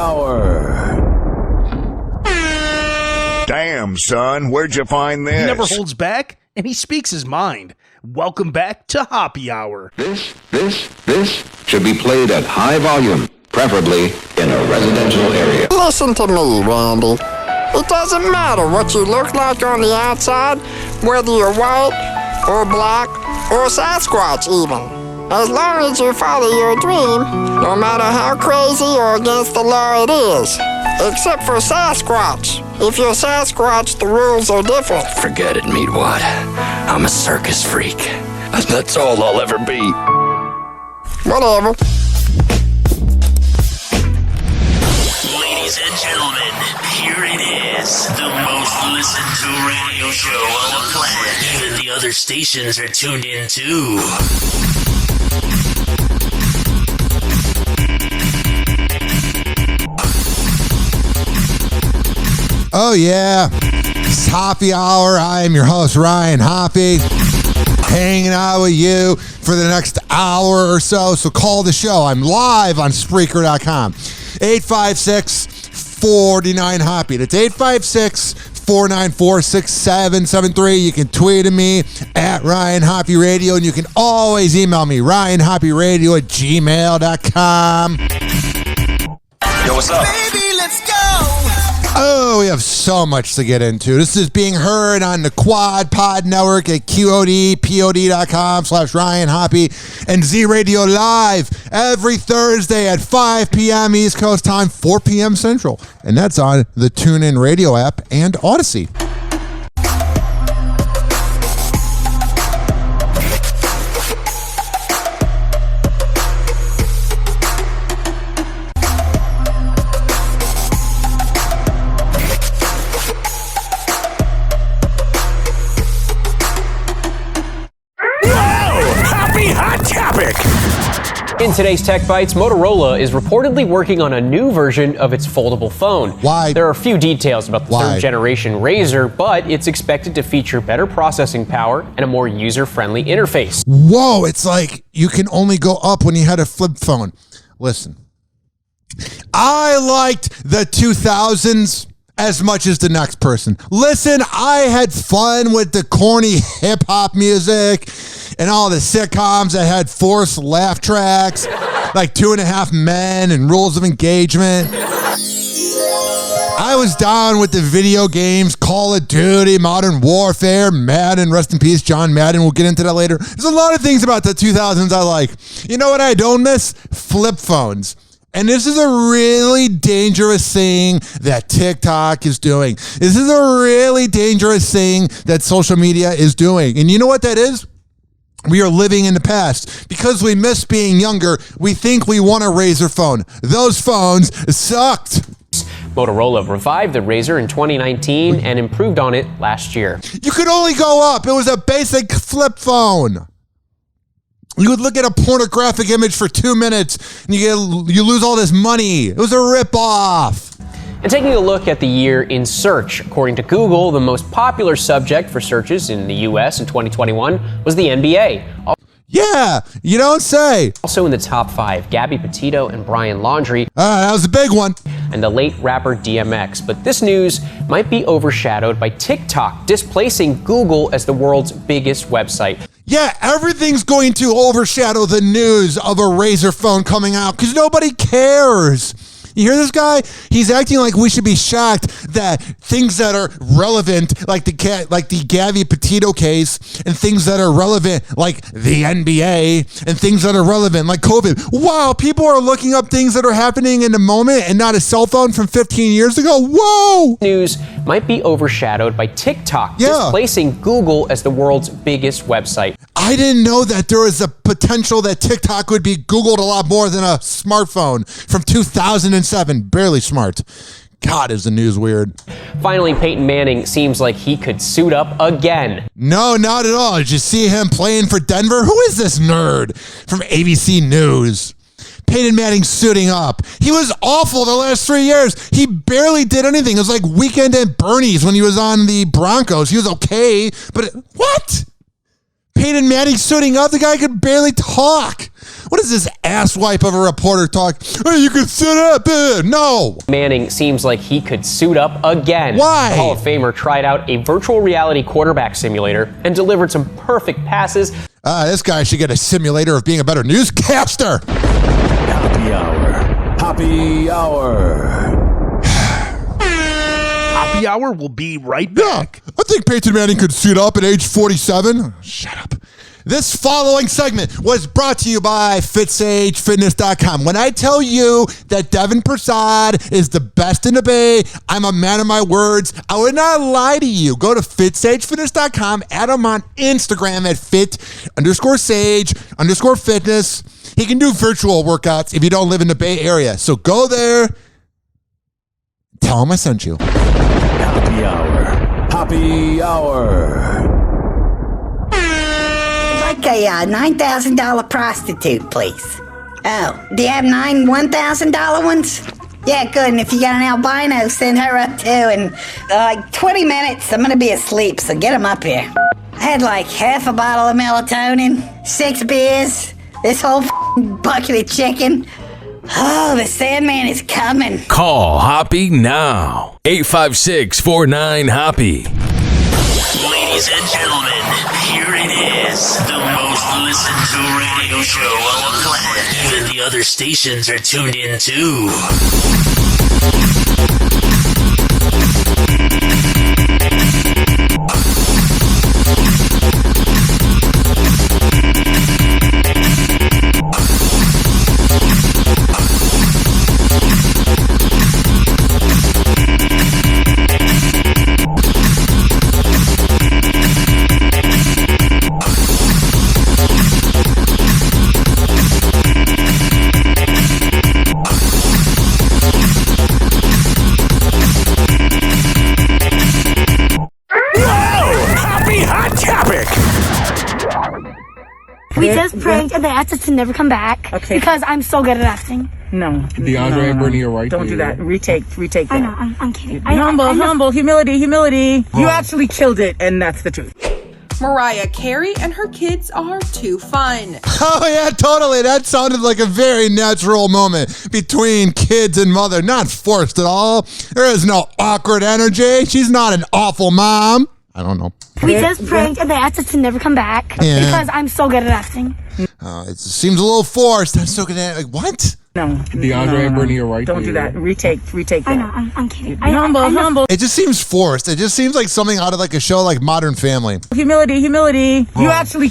Hour. Damn, son, where'd you find this? He never holds back, and he speaks his mind. Welcome back to Hoppe Hour. This should be played at high volume, preferably in a residential area. Listen to me, Randy. It doesn't matter what you look like on the outside, whether you're white or black or Sasquatch even. As long as you follow your dream, no matter how crazy or against the law it is. Except for Sasquatch. If you're Sasquatch, the rules are different. Forget it, Meatwad. I'm a circus freak. That's all I'll ever be. Whatever. Ladies and gentlemen, here it is. The most listened to radio show on the planet. Even the other stations are tuned in too. Oh yeah, it's Hoppe Hour. I am your host, Ryan Hoppe, hanging out with you for the next hour or so. So call the show. I'm live on Spreaker.com. 856-49-HOPPE. That's 856-494-6773. You can tweet at me at Ryan Hoppe Radio, and you can always email me, ryanhopperadio@gmail.com. Yo, what's up? Baby, let's go! Oh, we have so much to get into. This is being heard on the Quad Pod Network at QODPOD.com/Ryan Hoppe and Z Radio Live every Thursday at 5 p.m. East Coast time, 4 p.m. Central. And that's on the TuneIn Radio app and Odyssey. In today's Tech Bites, Motorola is reportedly working on a new version of its foldable phone. Why? There are a few details about the Why? third generation Razr, but it's expected to feature better processing power and a more user-friendly interface. Whoa, it's like you can only go up when you had a flip phone. Listen, I liked the 2000s as much as the next person. Listen, I had fun with the corny hip-hop music and all the sitcoms that had forced laugh tracks, like 2.5 Men and Rules of Engagement. I was down with the video games, Call of Duty, Modern Warfare, Madden, rest in peace, John Madden. We'll get into that later. There's a lot of things about the 2000s I like. You know what I don't miss? Flip phones. And this is a really dangerous thing that TikTok is doing. This is a really dangerous thing that social media is doing. And you know what that is? We are living in the past. Because we miss being younger, we think we want a Razr phone. Those phones sucked. Motorola revived the Razr in 2019 and improved on it last year. You could only go up. It was a basic flip phone. You would look at a pornographic image for 2 minutes and you lose all this money. It was a ripoff. And taking a look at the year in search, according to Google, the most popular subject for searches in the US in 2021 was the NBA. Yeah, you don't say. Also in the top 5, Gabby Petito and Brian Laundrie. That was a big one. And the late rapper DMX. But this news might be overshadowed by TikTok, displacing Google as the world's biggest website. Yeah, everything's going to overshadow the news of a Razr phone coming out because nobody cares. You hear this guy? He's acting like we should be shocked that things that are relevant, like the Gabby Petito case, and things that are relevant, like the NBA, and things that are relevant, like COVID. Wow, people are looking up things that are happening in the moment and not a cell phone from 15 years ago. Whoa! News might be overshadowed by TikTok, displacing Google as the world's biggest website. I didn't know that there was a potential that TikTok would be Googled a lot more than a smartphone from 2007. Barely smart. God, is the news weird. Finally, Peyton Manning seems like he could suit up again. No, not at all. Did you see him playing for Denver? Who is this nerd from ABC News? Peyton Manning suiting up. He was awful the last 3 years. He barely did anything. It was like Weekend at Bernie's when he was on the Broncos. He was okay, but what? Peyton Manning suiting up. The guy could barely talk. What is this asswipe of a reporter talk? Hey, you can sit up. No. Manning seems like he could suit up again. Why? The Hall of Famer tried out a virtual reality quarterback simulator and delivered some perfect passes. This guy should get a simulator of being a better newscaster. Hoppe Hour. Hoppe Hour. Hoppe Hour will be right back. I think Peyton Manning could suit up at age 47. Shut up. This following segment was brought to you by FitSageFitness.com. When I tell you that Devin Prasad is the best in the Bay, I'm a man of my words. I would not lie to you. Go to FitSageFitness.com. Add him on Instagram at fit_sage_fitness. He can do virtual workouts if you don't live in the Bay Area. So go there. Tell him I sent you. Hoppe Hour. Hoppe Hour. Like a $9,000 prostitute, please. Oh, do you have 9 $1,000 ones? Yeah, good. And if you got an albino, send her up too. And like 20 minutes, I'm gonna be asleep, so get him up here. I had like half a bottle of melatonin, 6 beers, this whole bucket of chicken. Oh, the Sandman is coming. Call Hoppe now. 856-49-HOPPE. Ladies and gentlemen, here it is. The most listened to radio show on the planet. Even the other stations are tuned in too. We just pranked and they asked us to never come back because I'm so good at acting. No. DeAndre and Brittany are right. Don't do that. Retake that. I know, I'm kidding. Humble, humility. You actually killed it, and that's the truth. Mariah Carey and her kids are too fun. Oh, yeah, totally. That sounded like a very natural moment between kids and mother. Not forced at all. There is no awkward energy. She's not an awful mom. I don't know. We just pranked and they asked us to never come back because I'm so good at acting. It seems a little forced. I'm so good at it. Like, what? No. DeAndre and Brittany are right. Don't do that. Retake that. I know, I'm kidding. Humble. It just seems forced. It just seems like something out of like a show like Modern Family. Humility. You actually...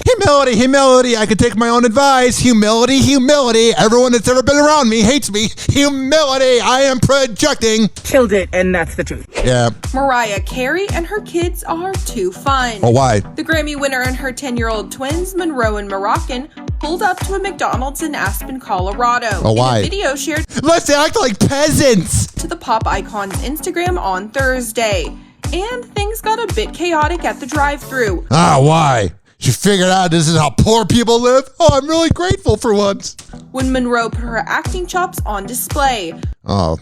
Humility. I can take my own advice. Humility. Everyone that's ever been around me hates me. Humility. I am projecting. Killed it, and that's the truth. Yeah. Mariah Carey and her kids are too fun. Oh, why? The Grammy winner and her 10-year-old twins, Monroe and Moroccan, pulled up to a McDonald's in Aspen, Colorado. Oh, why? In a video shared Let's act like peasants to the pop icon's Instagram on Thursday. And things got a bit chaotic at the drive-thru. Why? She figured out this is how poor people live? Oh, I'm really grateful for once. When Monroe put her acting chops on display. Oh,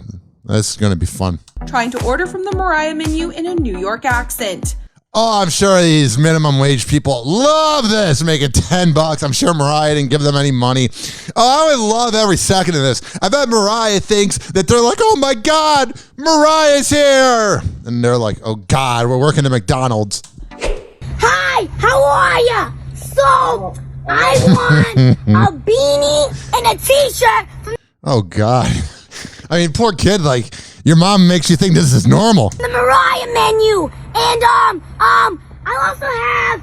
that's going to be fun. Trying to order from the Mariah menu in a New York accent. Oh, I'm sure these minimum wage people love this, making $10. I'm sure Mariah didn't give them any money. Oh, I would love every second of this. I bet Mariah thinks that they're like, oh my God, Mariah's here. And they're like, oh God, we're working at McDonald's. Hi, how are ya? So, I want a beanie and a t-shirt. Oh God. I mean, poor kid, like, your mom makes you think this is normal. The Mariah menu. And, I also have,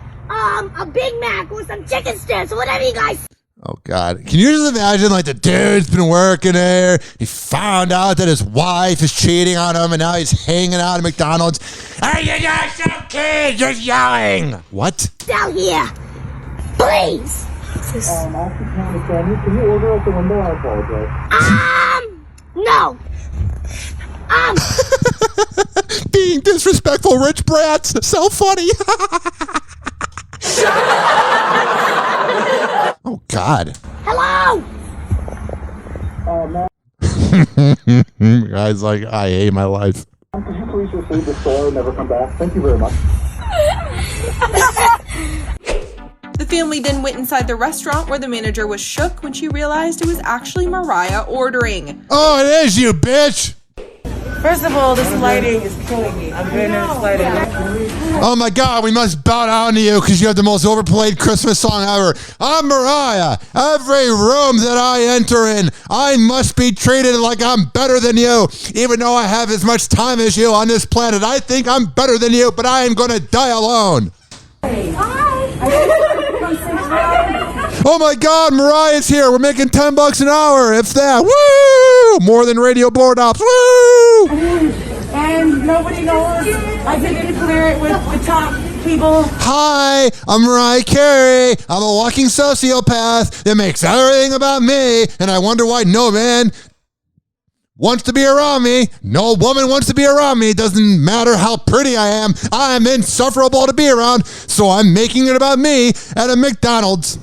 a Big Mac with some chicken strips or whatever you guys. Oh, God. Can you just imagine, like, the dude's been working there. He found out that his wife is cheating on him, and now he's hanging out at McDonald's. Hey, you got some kids just yelling. What? Down here. Please. Can you order at the window? I apologize. No. Being disrespectful rich brats. So funny. Oh, God. Hello. Guys, like, I hate my life. Could you please just leave the store and never come back? Thank you very much. The family then went inside the restaurant where the manager was shook when she realized it was actually Mariah ordering. Oh, it is you, bitch! First of all, this lighting is killing me. I'm very nervous lighting. Oh my God, we must bow down to you because you have the most overplayed Christmas song ever. I'm Mariah. Every room that I enter in, I must be treated like I'm better than you. Even though I have as much time as you on this planet, I think I'm better than you, but I am going to die alone. Oh my God, Mariah's here. We're making $10 an hour, if that. Woo! More than radio board ops. Woo! And nobody knows. I didn't clear it with the top people. Hi, I'm Mariah Carey. I'm a walking sociopath that makes everything about me, and I wonder why no man wants to be around me. No woman wants to be around me. It doesn't matter how pretty I am. I'm insufferable to be around, so I'm making it about me at a McDonald's.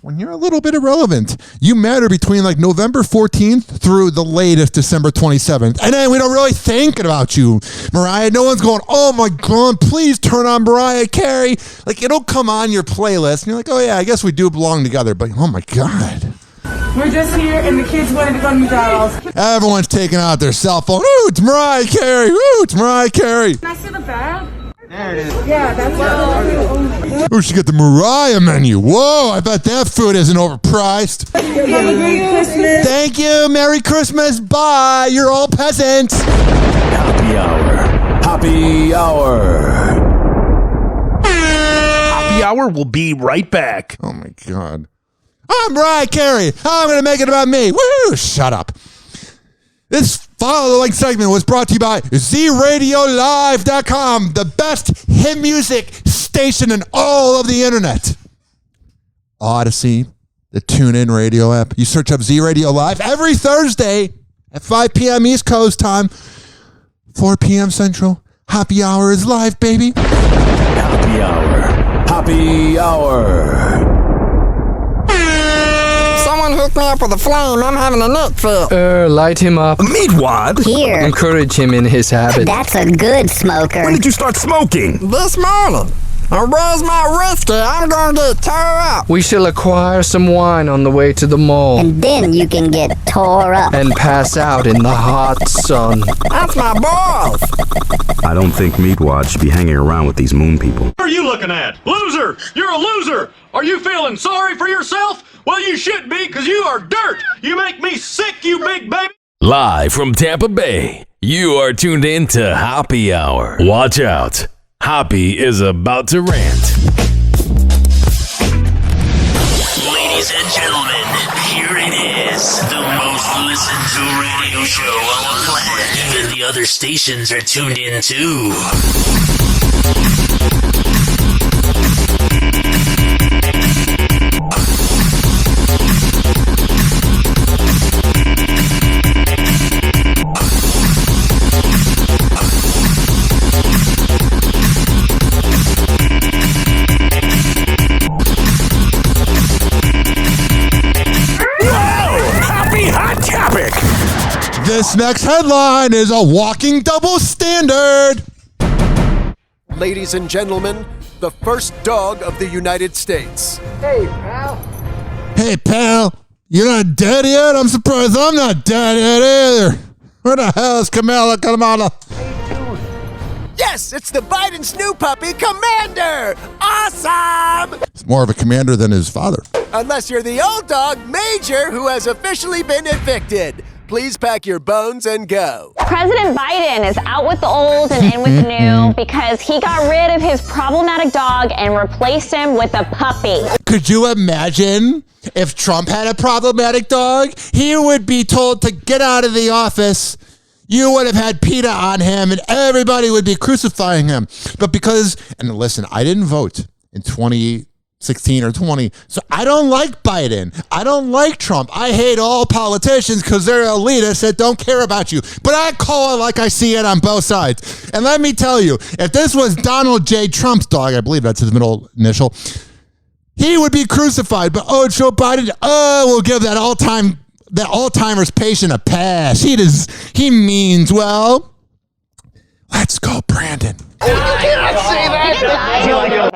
When you're a little bit irrelevant, you matter between like November 14th through the latest December 27th. And then we don't really think about you, Mariah. No one's going, oh my God, please turn on Mariah Carey. Like, it'll come on your playlist and you're like, oh yeah, I guess we do belong together. But oh my God. We're just here and the kids wanted to go to McDonald's. Everyone's taking out their cell phone. Ooh, it's Mariah Carey. Ooh, it's Mariah Carey. Can I see the bag? There it is. Yeah, that's what. Oh, she got the Mariah menu. Whoa, I bet that food isn't overpriced. Have a Merry Christmas. Thank you. Merry Christmas. Bye. You're all peasants. Happy Hour. Happy Hour. Hoppe Hour will be right back. Oh, my God. I'm Mariah Carey. I'm going to make it about me. Woo! Shut up. This following segment was brought to you by ZRadioLive.com, the best hit music station in all of the internet. Odyssey, the TuneIn radio app. You search up Z Radio Live every Thursday at 5 p.m. East Coast time, 4 p.m. Central. Happy Hour is live, baby. Happy Hour. Happy Hour. Someone hook me up with a flame. I'm having a neck fit. Light him up. Meatwad? Here. Encourage him in his habit. That's a good smoker. When did you start smoking? This morning. Where's my whiskey? I'm gonna get tore up. We shall acquire some wine on the way to the mall. And then you can get tore up. And pass out in the hot sun. That's my boss. I don't think Meatwad should be hanging around with these moon people. What are you looking at? Loser! You're a loser! Are you feeling sorry for yourself? Well, you should be, because you are dirt! You make me sick, you big baby! Live from Tampa Bay, you are tuned in to Hoppe Hour. Watch out. Hoppe is about to rant. Ladies and gentlemen, here it is. The most listened to radio show on the planet. Even the other stations are tuned in too. This next headline is a walking double standard. Ladies and gentlemen, the first dog of the United States. Hey, pal. Hey, pal. You're not dead yet? I'm surprised I'm not dead yet either. Where the hell is Kamala? Yes, it's the Biden's new puppy, Commander! Awesome! He's more of a commander than his father. Unless you're the old dog, Major, who has officially been evicted. Please pack your bones and go. President Biden is out with the old and in with the new because he got rid of his problematic dog and replaced him with a puppy. Could you imagine if Trump had a problematic dog? He would be told to get out of the office. You would have had PETA on him and everybody would be crucifying him. But because, and listen, I didn't vote in 2016 or 20, so I don't like Biden. I don't like Trump. I hate all politicians because they're elitists that don't care about you. But I call it like I see it on both sides. And let me tell you, if this was Donald J. Trump's dog, I believe that's his middle initial, he would be crucified. But Joe Biden, we'll give that Alzheimer's patient a pass. He means well. Let's go, Brandon. You can't say that.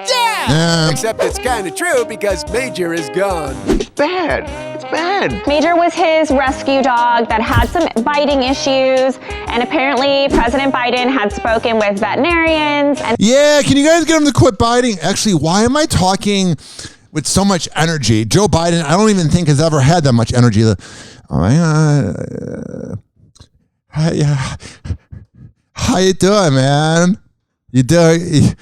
Yeah! Yeah. Except it's kind of true because Major is gone. It's bad. It's bad. Major was his rescue dog that had some biting issues, and apparently President Biden had spoken with veterinarians. And yeah, can you guys get him to quit biting? Actually, why am I talking with so much energy? Joe Biden, I don't even think has ever had that much energy. How you doing, man? You doing?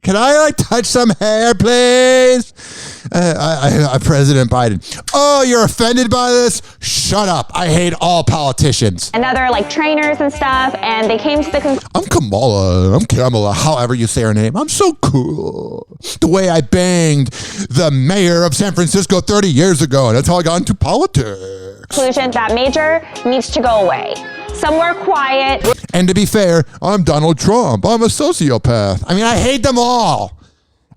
Can I touch some hair, please? President Biden. Oh, you're offended by this? Shut up. I hate all politicians. And other trainers and stuff, and they came to the I'm Kamala, however you say her name. I'm so cool. The way I banged the mayor of San Francisco 30 years ago, and that's how I got into politics. Conclusion that Major needs to go away. Somewhere quiet. And to be fair, I'm Donald Trump. I'm a sociopath. I mean, I hate them all.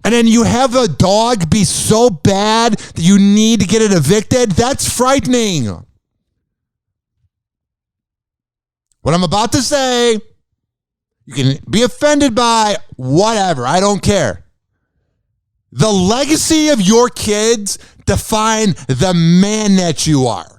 And then you have a dog be so bad that you need to get it evicted? That's frightening. What I'm about to say, you can be offended by whatever. I don't care. The legacy of your kids define the man that you are.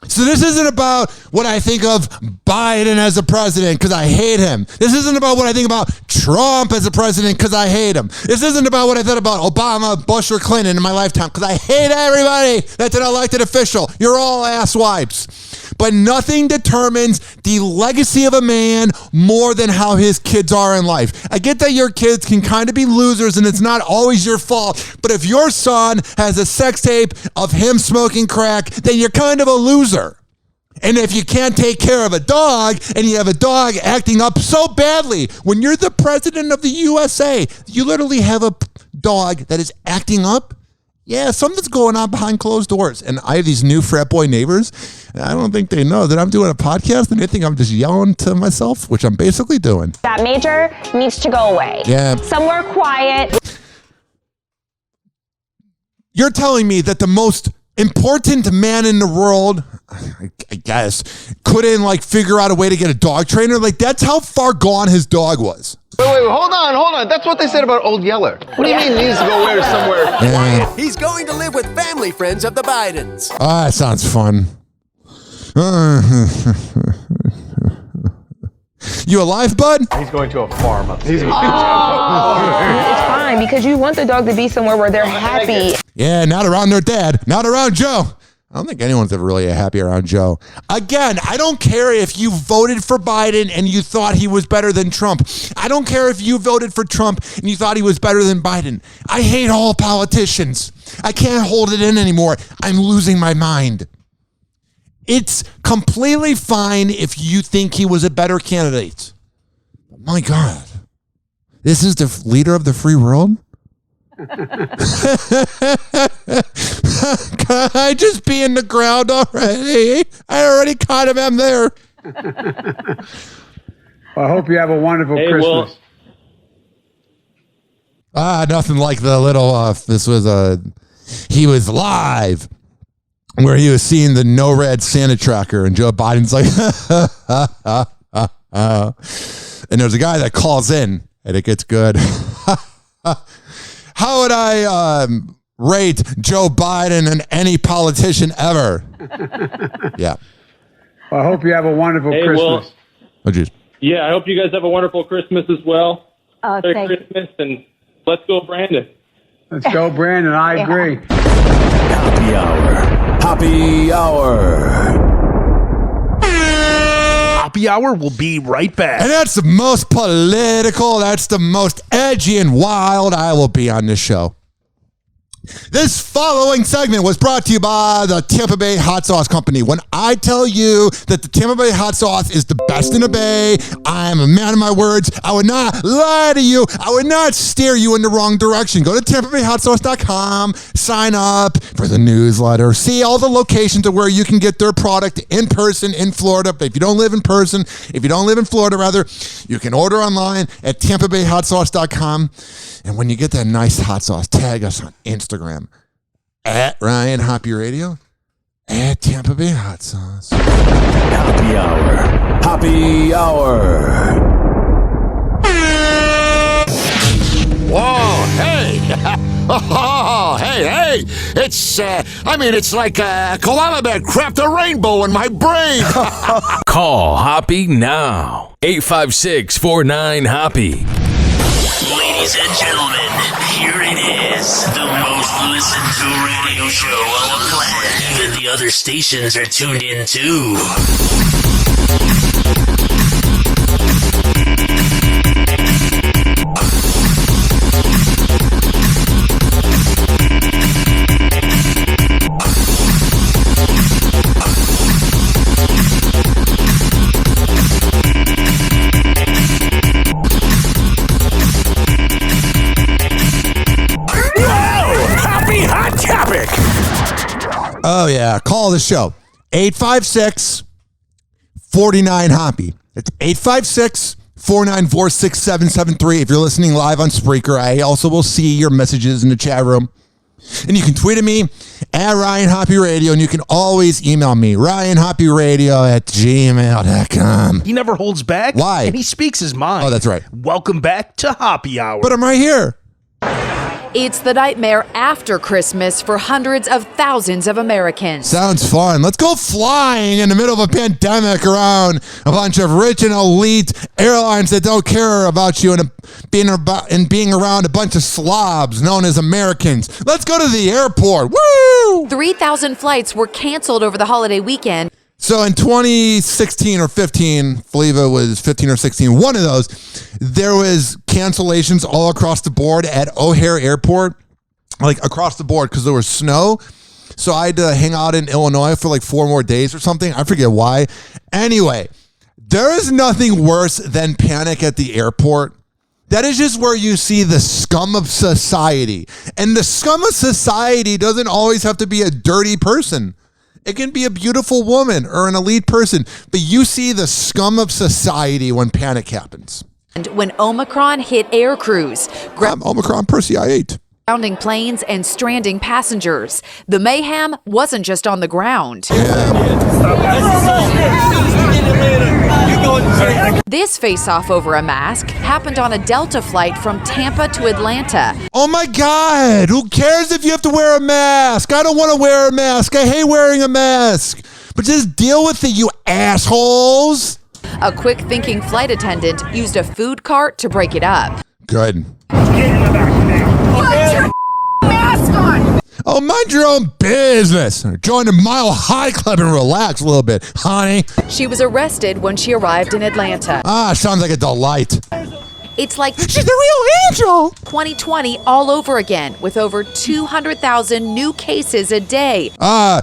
So this isn't about what I think of Biden as a president because I hate him. This isn't about what I think about Trump as a president because I hate him. This isn't about what I thought about Obama, Bush, or Clinton in my lifetime because I hate everybody that's an elected official. You're all asswipes. But nothing determines the legacy of a man more than how his kids are in life. I get that your kids can kind of be losers and it's not always your fault. But if your son has a sex tape of him smoking crack, then you're kind of a loser. And if you can't take care of a dog and you have a dog acting up so badly, when you're the president of the USA, you literally have a dog that is acting up. Yeah, something's going on behind closed doors. And I have these new frat boy neighbors. And I don't think they know that I'm doing a podcast and they think I'm just yelling to myself, which I'm basically doing. That Major needs to go away. Yeah. Somewhere quiet. You're telling me that the most important man in the world, I guess, couldn't figure out a way to get a dog trainer? That's how far gone his dog was. Wait, hold on. That's what they said about Old Yeller. What do you mean he needs to go where somewhere quiet? He's going to live with family friends of the Bidens. Ah, that sounds fun. You alive, bud? He's going to a farm up there. It's fine because you want the dog to be somewhere where they're happy. Yeah, not around their dad. Not around Joe. I don't think anyone's ever really happy around Joe. Again, I don't care if you voted for Biden and you thought he was better than Trump. I don't care if you voted for Trump and you thought he was better than Biden. I hate all politicians. I can't hold it in anymore. I'm losing my mind. It's completely fine if you think he was a better candidate. My God. This is the leader of the free world? Can I just be in the ground already? I already kind of am there. I hope you have a wonderful Christmas. Nothing like the little, this was he was live where he was seeing the NORAD Santa tracker and Joe Biden's like, and there's a guy that calls in and it gets good. How would I rate Joe Biden and any politician ever? Yeah. I hope you have a wonderful Christmas. Oh, geez. Yeah, I hope you guys have a wonderful Christmas as well. Merry Christmas, and let's go, Brandon. Let's go, Brandon. I agree. Hoppe Hour. Hoppe Hour. Hoppe Hour will be right back. And that's the most political, that's the most edgy and wild I will be on this show. This following segment was brought to you by the Tampa Bay Hot Sauce Company. When I tell you that the Tampa Bay Hot Sauce is the best in the Bay, I'm a man of my words. I would not lie to you. I would not steer you in the wrong direction. Go to TampaBayHotSauce.com, sign up for the newsletter, see all the locations of where you can get their product in person in Florida. But if you don't live in person, Florida rather, you can order online at TampaBayHotSauce.com. And when you get that nice hot sauce, tag us on Instagram at Ryan Hoppe Radio, at Tampa Bay Hot Sauce. Hoppe Hour. Hoppe Hour. Whoa, hey. Oh, hey. It's like a koala bear cracked a rainbow in my brain. Call Hoppe now. 856-49-HOPPE. Ladies and gentlemen, here it is. The most listened to radio show on the planet. Even the other stations are tuned in too. Oh, yeah. Call the show. 856-49-HOPPE. It's 856-494-6773. If you're listening live on Spreaker, I also will see your messages in the chat room. And you can tweet at me at Ryan Hoppe Radio, and you can always email me, ryanhopperadio@gmail.com. He never holds back. Why? And he speaks his mind. Oh, that's right. Welcome back to Hoppe Hour. But I'm right here. It's the nightmare after Christmas for hundreds of thousands of Americans. Sounds fun. Let's go flying in the middle of a pandemic around a bunch of rich and elite airlines that don't care about you and being around a bunch of slobs known as Americans. Let's go to the airport. Woo! 3,000 flights were canceled over the holiday weekend. So in 2016 or 15, I believe it was 15 or 16, one of those, there was cancellations all across the board at O'Hare Airport, like across the board because there was snow. So I had to hang out in Illinois for like 4 more days or something. I forget why. Anyway, there is nothing worse than panic at the airport. That is just where you see the scum of society. And the scum of society doesn't always have to be a dirty person. It can be a beautiful woman or an elite person, but you see the scum of society when panic happens. And when Omicron hit air crews, I'm Omicron Percy I-8. Grounding planes and stranding passengers. The mayhem wasn't just on the ground. This face-off over a mask happened on a Delta flight from Tampa to Atlanta. Oh my God, who cares if you have to wear a mask? I don't want to wear a mask. I hate wearing a mask. But just deal with it, you assholes. A quick-thinking flight attendant used a food cart to break it up. Good. Put your mask on! Oh, mind your own business. Join the Mile High Club and relax a little bit, honey. She was arrested when she arrived in Atlanta. Sounds like a delight. It's like she's the real angel. 2020 all over again with over 200,000 new cases a day. I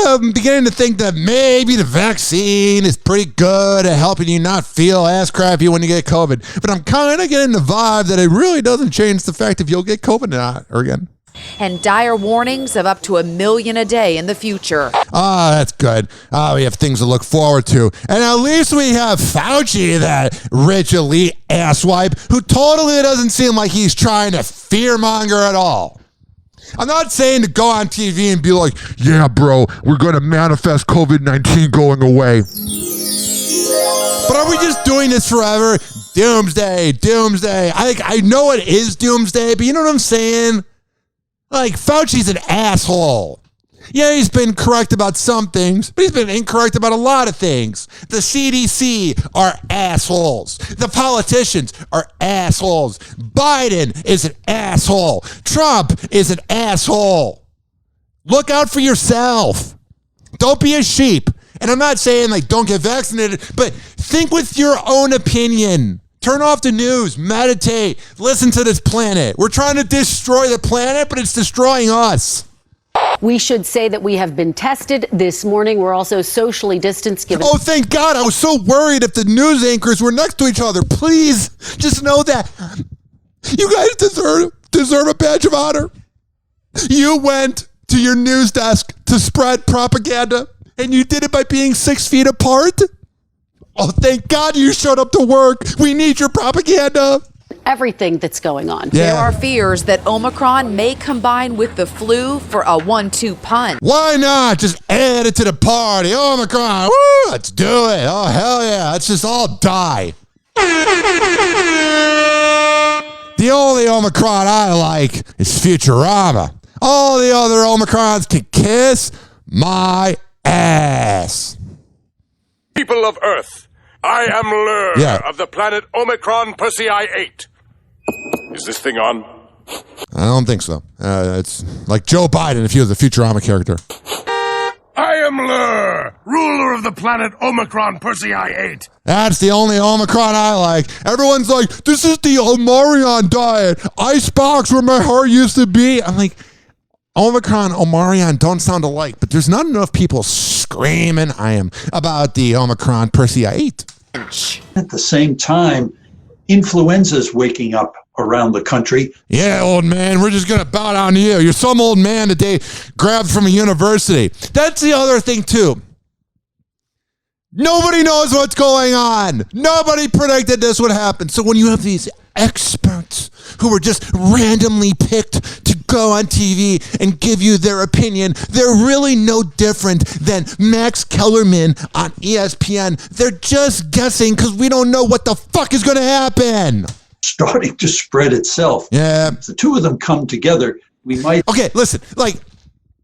am beginning to think that maybe the vaccine is pretty good at helping you not feel ass crappy when you get COVID. But I'm kind of getting the vibe that it really doesn't change the fact if you'll get COVID or not again. And dire warnings of up to 1 million a day in the future. That's good. We have things to look forward to. And at least we have Fauci, that rich elite asswipe, who totally doesn't seem like he's trying to fearmonger at all. I'm not saying to go on TV and be like, yeah, bro, we're going to manifest COVID-19 going away. But are we just doing this forever? Doomsday. I know it is doomsday, but you know what I'm saying? Like, Fauci's an asshole. Yeah, he's been correct about some things, but he's been incorrect about a lot of things. The CDC are assholes. The politicians are assholes. Biden is an asshole. Trump is an asshole. Look out for yourself. Don't be a sheep. And I'm not saying, like, don't get vaccinated, but think with your own opinion. Turn off the news, meditate, listen to this planet. We're trying to destroy the planet, but it's destroying us. We should say that we have been tested this morning. We're also socially distanced. Oh, thank God. I was so worried if the news anchors were next to each other. Please, just know that you guys deserve a badge of honor. You went to your news desk to spread propaganda, and you did it by being 6 feet apart. Oh, thank God you showed up to work. We need your propaganda. Everything that's going on. Yeah. There are fears that Omicron may combine with the flu for a 1-2 punch. Why not? Just add it to the party. Omicron. Woo! Let's do it. Oh, hell yeah. Let's just all die. The only Omicron I like is Futurama. All the other Omicrons can kiss my ass. People of Earth, I am Lur of the planet Omicron Persei 8. Is this thing on? I don't think so. It's like Joe Biden if he was a Futurama character. I am Lur, ruler of the planet Omicron Persei 8. That's the only Omicron I like. Everyone's like, this is the Omarion diet. Icebox where my heart used to be. I'm like, Omicron, Omarion don't sound alike, but there's not enough people screaming I am about the Omicron Persei 8. At the same time, influenza's waking up around the country. Yeah, old man, we're just going to bow down to you. You're some old man that they grabbed from a university. That's the other thing, too. Nobody knows what's going on. Nobody predicted this would happen. So when you have these experts who were just randomly picked to go on TV and give you their opinion, they're really no different than Max Kellerman on ESPN. They're just guessing because we don't know what the fuck is going to happen. Starting to spread itself. Yeah. If the two of them come together, we might... Okay, listen, like,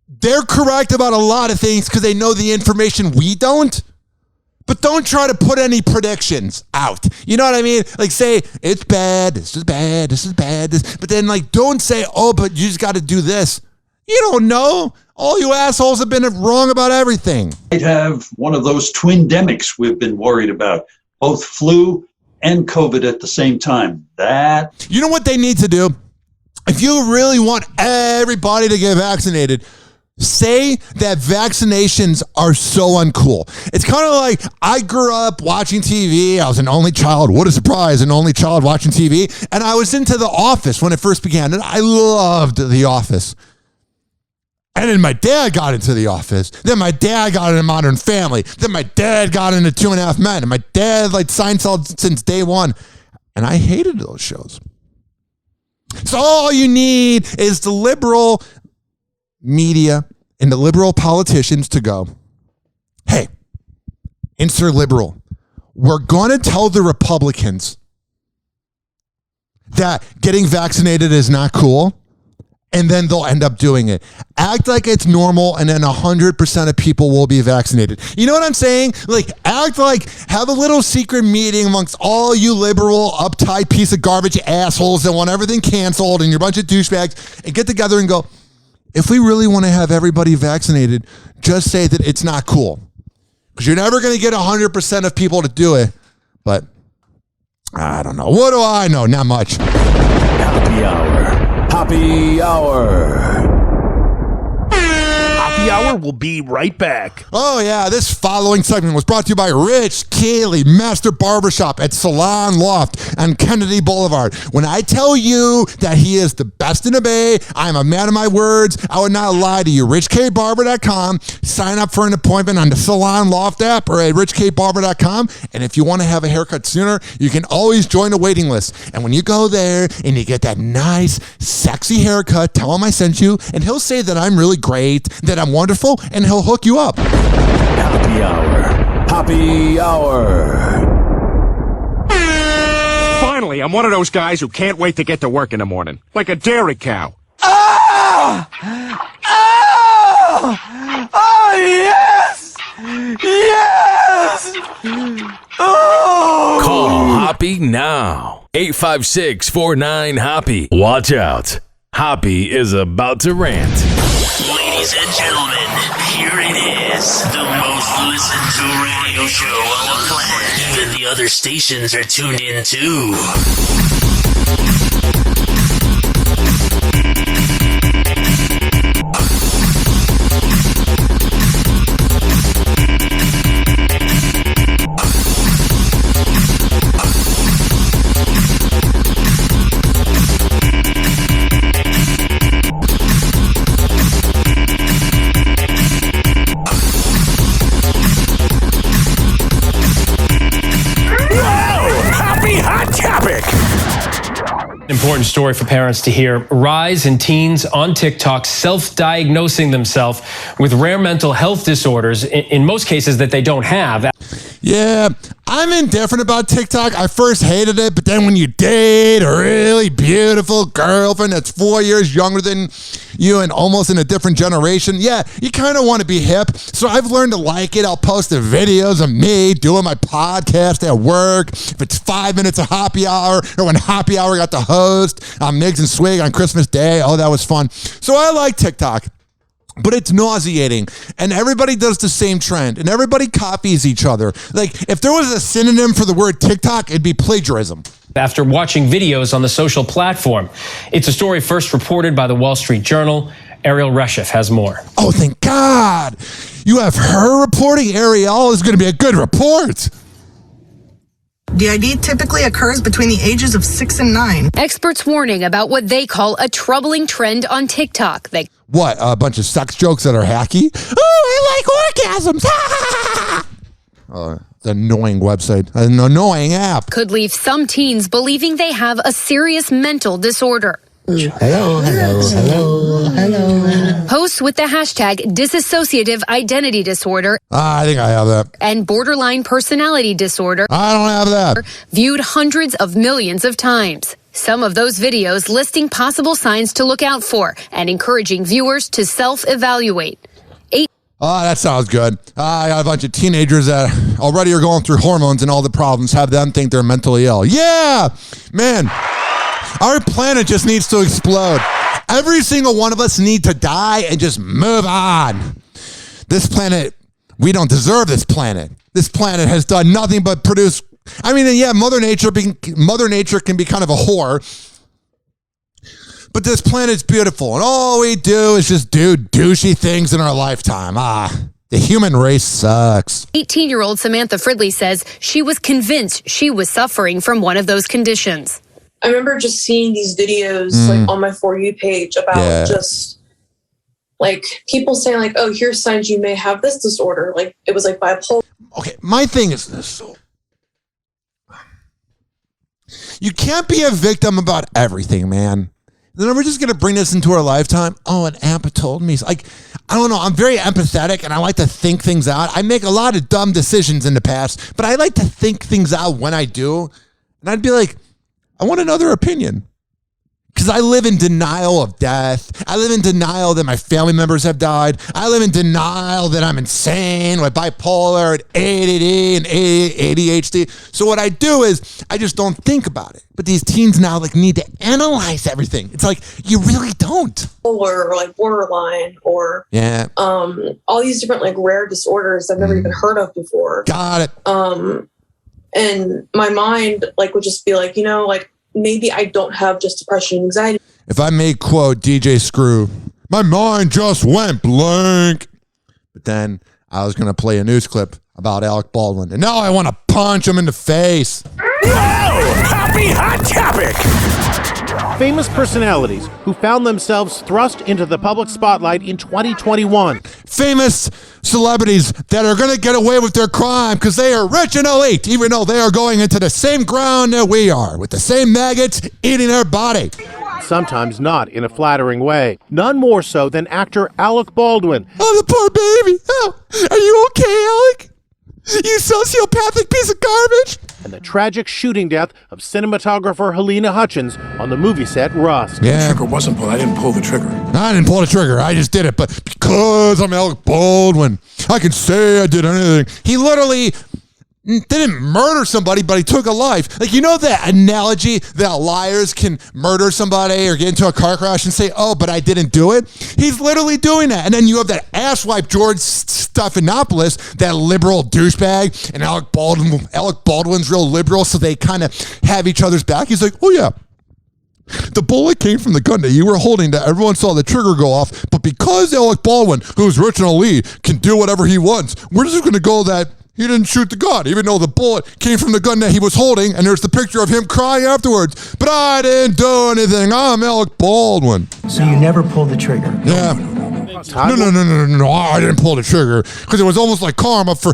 they're correct about a lot of things because they know the information we don't. But don't try to put any predictions out. You know what I mean? Like, say, it's bad, this is bad, this is bad, this. But then, like, don't say, oh, but you just got to do this. You don't know. All you assholes have been wrong about everything. Might have one of those twin-demics we've been worried about. Both flu and COVID at the same time. That... You know what they need to do? If you really want everybody to get vaccinated, say that vaccinations are so uncool. It's kind of like I grew up watching TV. I was an only child. What a surprise, an only child watching TV. And I was into The Office when it first began, and I loved The Office. And then my dad got into The Office. Then my dad got into Modern Family. Then my dad got into 2.5 Men. And my dad liked Seinfeld since day one. And I hated those shows. So all you need is the liberal media and the liberal politicians to go, hey, insert liberal, we're going to tell the Republicans that getting vaccinated is not cool. And then they'll end up doing it. Act like it's normal, and then 100% of people will be vaccinated. You know what I'm saying? Like, act like, have a little secret meeting amongst all you liberal, uptight piece of garbage assholes that want everything canceled and you're a bunch of douchebags, and get together and go, if we really want to have everybody vaccinated, just say that it's not cool. Because you're never going to get 100% of people to do it. But, I don't know. What do I know? Not much. Happy Hour. Hoppe Hour. Hoppe Hour will be right back. Oh, yeah. This following segment was brought to you by Rich Cayley, Master Barbershop at Salon Loft on Kennedy Boulevard. When I tell you that he is the best in the Bay, I'm a man of my words. I would not lie to you. RichKBarber.com. Sign up for an appointment on the Salon Loft app or at RichKBarber.com. And if you want to have a haircut sooner, you can always join the waiting list. And when you go there and you get that nice, sexy haircut, tell him I sent you, and he'll say that I'm really great, that I'm wonderful, and he'll hook you up. Happy Hour. Hoppe Hour. Finally, I'm one of those guys who can't wait to get to work in the morning. Like a dairy cow. Oh! Oh! Oh, yes! Yes! Oh! Call Hoppe now. 856-49-HOPPE. Watch out. Hoppe is about to rant. Ladies and gentlemen, here it is. The most listened to radio show on the planet. Even the other stations are tuned in too. Important story for parents to hear. Rise in teens on TikTok self-diagnosing themselves with rare mental health disorders, in most cases that they don't have. Yeah, I'm indifferent about TikTok. I first hated it, but then when you date a really beautiful girlfriend that's 4 years younger than you and almost in a different generation, yeah, you kind of want to be hip. So I've learned to like it. I'll post the videos of me doing my podcast at work. If it's 5 minutes of Hoppe Hour, or when Hoppe Hour got the host on Migs and Swig on Christmas Day. Oh, that was fun. So I like TikTok. But it's nauseating, and everybody does the same trend, and everybody copies each other. Like, if there was a synonym for the word TikTok, it'd be plagiarism. After watching videos on the social platform. It's a story first reported by the Wall Street Journal. Ariel Reshef has more. Oh, thank God. You have her reporting. Ariel is going to be a good report. DID typically occurs between the ages of 6 and 9. Experts warning about what they call a troubling trend on TikTok. What, a bunch of sex jokes that are hacky? Oh, I like orgasms. It's an annoying website, an annoying app. Could leave some teens believing they have a serious mental disorder. Hello. Posts with the hashtag dissociative identity disorder. I think I have that. And borderline personality disorder. I don't have that. Viewed hundreds of millions of times. Some of those videos listing possible signs to look out for and encouraging viewers to self-evaluate. Oh, that sounds good. I got a bunch of teenagers that already are going through hormones and all the problems, have them think they're mentally ill. Yeah, man. Our planet just needs to explode. Every single one of us need to die and just move on. This planet, we don't deserve this planet. This planet has done nothing but produce. I mean, yeah, Mother Nature can be kind of a whore. But this planet's beautiful, and all we do is just do douchey things in our lifetime. The human race sucks. 18-year-old Samantha Fridley says she was convinced she was suffering from one of those conditions. I remember just seeing these videos like on my For You page about just like people saying like, oh, here's signs you may have this disorder. Like it was like bipolar. Okay, my thing is this. You can't be a victim about everything, man. Then we're just going to bring this into our lifetime. Oh, an app told me. Like, I don't know. I'm very empathetic and I like to think things out. I make a lot of dumb decisions in the past, but I like to think things out when I do. And I'd be like, I want another opinion. Because I live in denial of death. I live in denial that my family members have died. I live in denial that I'm insane with bipolar and ADD and ADHD. So what I do is I just don't think about it. But these teens now like need to analyze everything. It's like you really don't. Or like borderline or all these different like rare disorders I've never even heard of before. Got it. And my mind like would just be like, you know, like maybe I don't have just depression and anxiety. If I may quote DJ Screw, my mind just went blank. But then I was going to play a news clip about Alec Baldwin. And now I want to punch him in the face. Happy Hot Topic! Famous personalities who found themselves thrust into the public spotlight in 2021. Famous celebrities that are going to get away with their crime because they are rich and elite, even though they are going into the same ground that we are, with the same maggots eating their body. Sometimes not in a flattering way. None more so than actor Alec Baldwin. Oh, the poor baby. Oh, are you okay, Alec? You sociopathic piece of garbage. And the tragic shooting death of cinematographer Helena Hutchins on the movie set Rust. Yeah. The trigger wasn't pulled. I didn't pull the trigger. I didn't pull the trigger. I just did it. But because I'm Alec Baldwin, I can say I did anything. He literally didn't murder somebody, but he took a life. Like, you know that analogy that liars can murder somebody or get into a car crash and say, oh, but I didn't do it? He's literally doing that. And then you have that asswipe George Stephanopoulos, that liberal douchebag, and Alec Baldwin's real liberal, so they kind of have each other's back. He's like, oh, yeah. The bullet came from the gun that you were holding that everyone saw the trigger go off, but because Alec Baldwin, who's rich and elite, can do whatever he wants, we're just going to go that he didn't shoot the gun, even though the bullet came from the gun that he was holding, and there's the picture of him crying afterwards. But I didn't do anything. I'm Alec Baldwin. So you never pulled the trigger? Yeah. No. I didn't pull the trigger because it was almost like karma for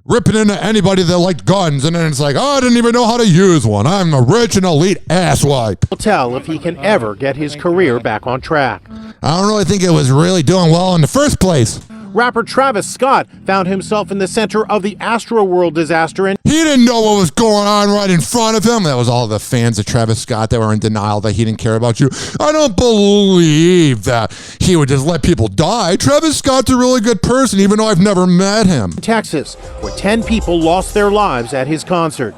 ripping into anybody that liked guns, and then it's like, oh, I didn't even know how to use one. I'm a rich and elite asswipe. We'll tell if he can ever get his career back on track. I don't really think it was really doing well in the first place. Rapper Travis Scott found himself in the center of the Astroworld disaster, and he didn't know what was going on right in front of him. That was all the fans of Travis Scott that were in denial that he didn't care about you. I don't believe that he would just let people die. Travis Scott's a really good person, even though I've never met him. Texas, where 10 people lost their lives at his concert.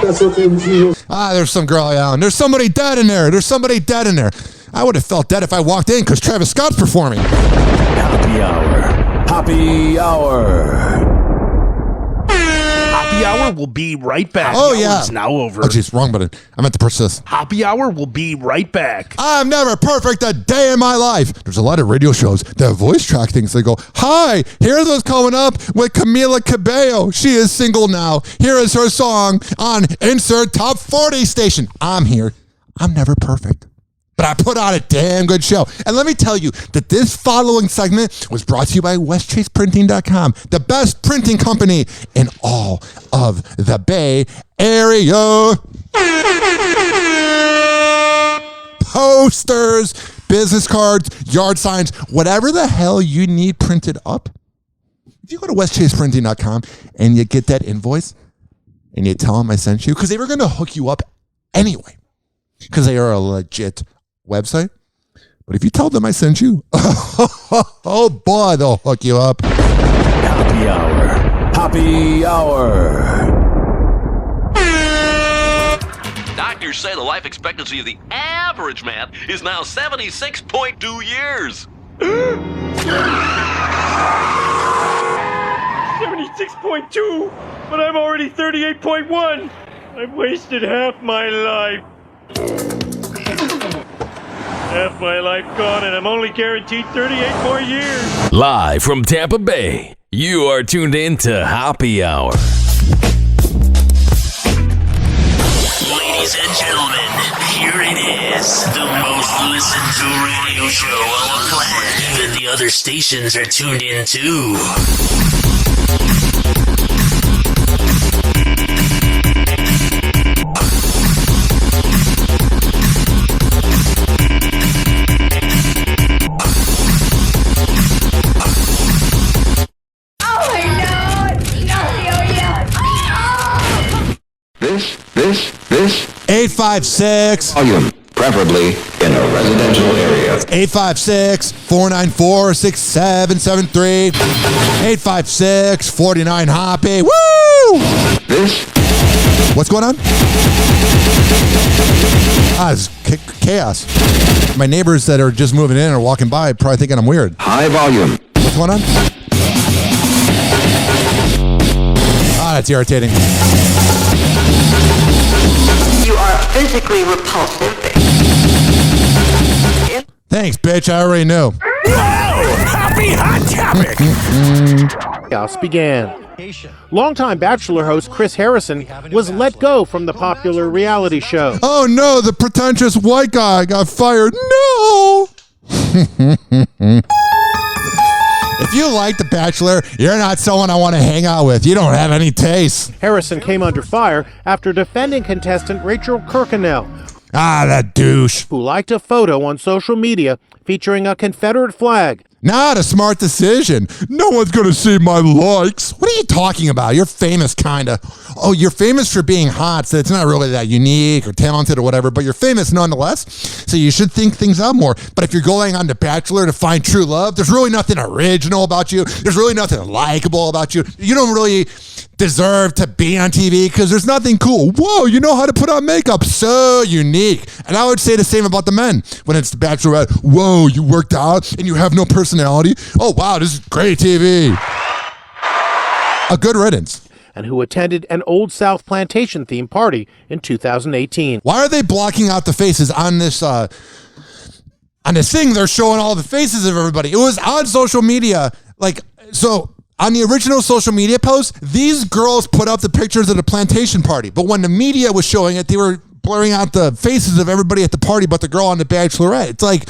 There's some girl yelling. There's somebody dead in there. There's somebody dead in there. I would have felt dead if I walked in because Travis Scott's performing. Happy Hour. Happy Hour. Happy Hour will be right back. Oh, yeah. It's now over. Oh, jeez, wrong button. I meant to push this. Happy Hour will be right back. I'm never perfect a day in my life. There's a lot of radio shows that voice track things. They go, hi, here's what's coming up with Camila Cabello. She is single now. Here is her song on Insert Top 40 station. I'm here. I'm never perfect, but I put on a damn good show. And let me tell you that this following segment was brought to you by WestChasePrinting.com, the best printing company in all of the Bay Area. Posters, business cards, yard signs, whatever the hell you need printed up. If you go to WestChasePrinting.com and you get that invoice and you tell them I sent you, because they were going to hook you up anyway, because they are a legit website. But if you tell them I sent you, oh boy, they'll hook you up. Happy Hour. Happy Hour. Doctors say the life expectancy of the average man is now 76.2 years. 76.2, but I'm already 38.1. I've wasted half my life. Half my life gone, and I'm only guaranteed 38 more years. Live from Tampa Bay, you are tuned in to Happy Hour. Ladies and gentlemen, here it is. The most listened to radio show on the planet. Even the other stations are tuned in too. This 856 volume, preferably in a residential area. 856-494-6773. 856-49-HOPPE. Woo! What's going on? It's chaos. My neighbors that are just moving in or walking by probably thinking I'm weird. High volume. What's going on? That's irritating. You are physically repulsive. Thanks, bitch. I already knew. Happy Hot Topic! Chaos began. Longtime Bachelor host Chris Harrison was let go from the popular reality show. Oh no, the pretentious white guy got fired. No! If you like The Bachelor, you're not someone I want to hang out with. You don't have any taste. Harrison came under fire after defending contestant Rachel Kirkconnell. That douche. Who liked a photo on social media featuring a Confederate flag. Not a smart decision. No one's going to see my likes. What are you talking about? You're famous, kind of. Oh, you're famous for being hot, so it's not really that unique or talented or whatever, but you're famous nonetheless, so you should think things out more. But if you're going on The Bachelor to find true love, there's really nothing original about you. There's really nothing likable about you. You don't really deserve to be on TV because there's nothing cool. Whoa, you know how to put on makeup. So unique. And I would say the same about the men when it's The Bachelorette. Whoa, you worked out and you have no personality. Oh, wow, this is great TV. A good riddance. And who attended an Old South plantation themed party in 2018. Why are they blocking out the faces on this thing? They're showing all the faces of everybody. It was on social media. On the original social media post, these girls put up the pictures of the plantation party. But when the media was showing it, they were blurring out the faces of everybody at the party but the girl on The Bachelorette. It's like,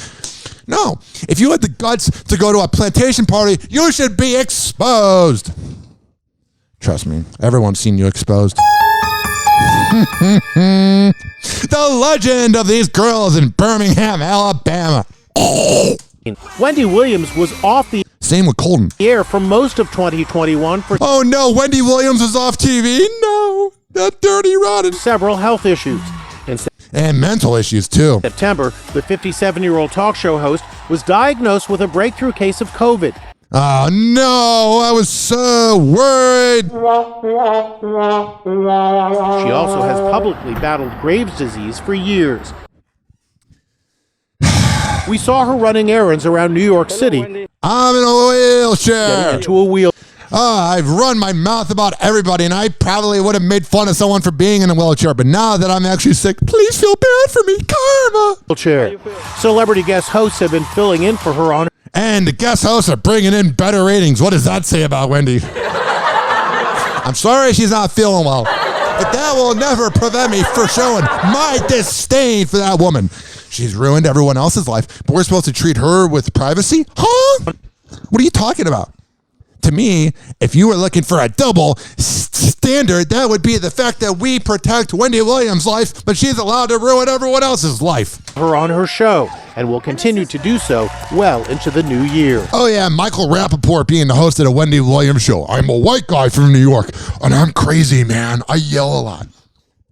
no. If you had the guts to go to a plantation party, you should be exposed. Trust me, everyone's seen you exposed. The legend of these girls in Birmingham, Alabama. Wendy Williams was off the Same with Colton. air for most of 2021 for Oh no, Wendy Williams is off TV. No, that dirty rotten. several health issues. In And mental issues too. September, the 57-year-old talk show host was diagnosed with a breakthrough case of COVID. Oh no, I was so worried. She also has publicly battled Graves' disease for years. We saw her running errands around New York City. I'm in a wheelchair. Getting into a wheel. I've run my mouth about everybody, and I probably would have made fun of someone for being in a wheelchair. But now that I'm actually sick, please feel bad for me. Karma. Wheelchair. Celebrity guest hosts have been filling in for her on. And the guest hosts are bringing in better ratings. What does that say about Wendy? I'm sorry she's not feeling well, but that will never prevent me from showing my disdain for that woman. She's ruined everyone else's life, but we're supposed to treat her with privacy? Huh? What are you talking about? To me, if you were looking for a double standard, that would be the fact that we protect Wendy Williams' life, but she's allowed to ruin everyone else's life. Her on her show, and will continue to do so well into the new year. Oh yeah, Michael Rappaport being the host of the Wendy Williams show. I'm a white guy from New York, and I'm crazy, man. I yell a lot.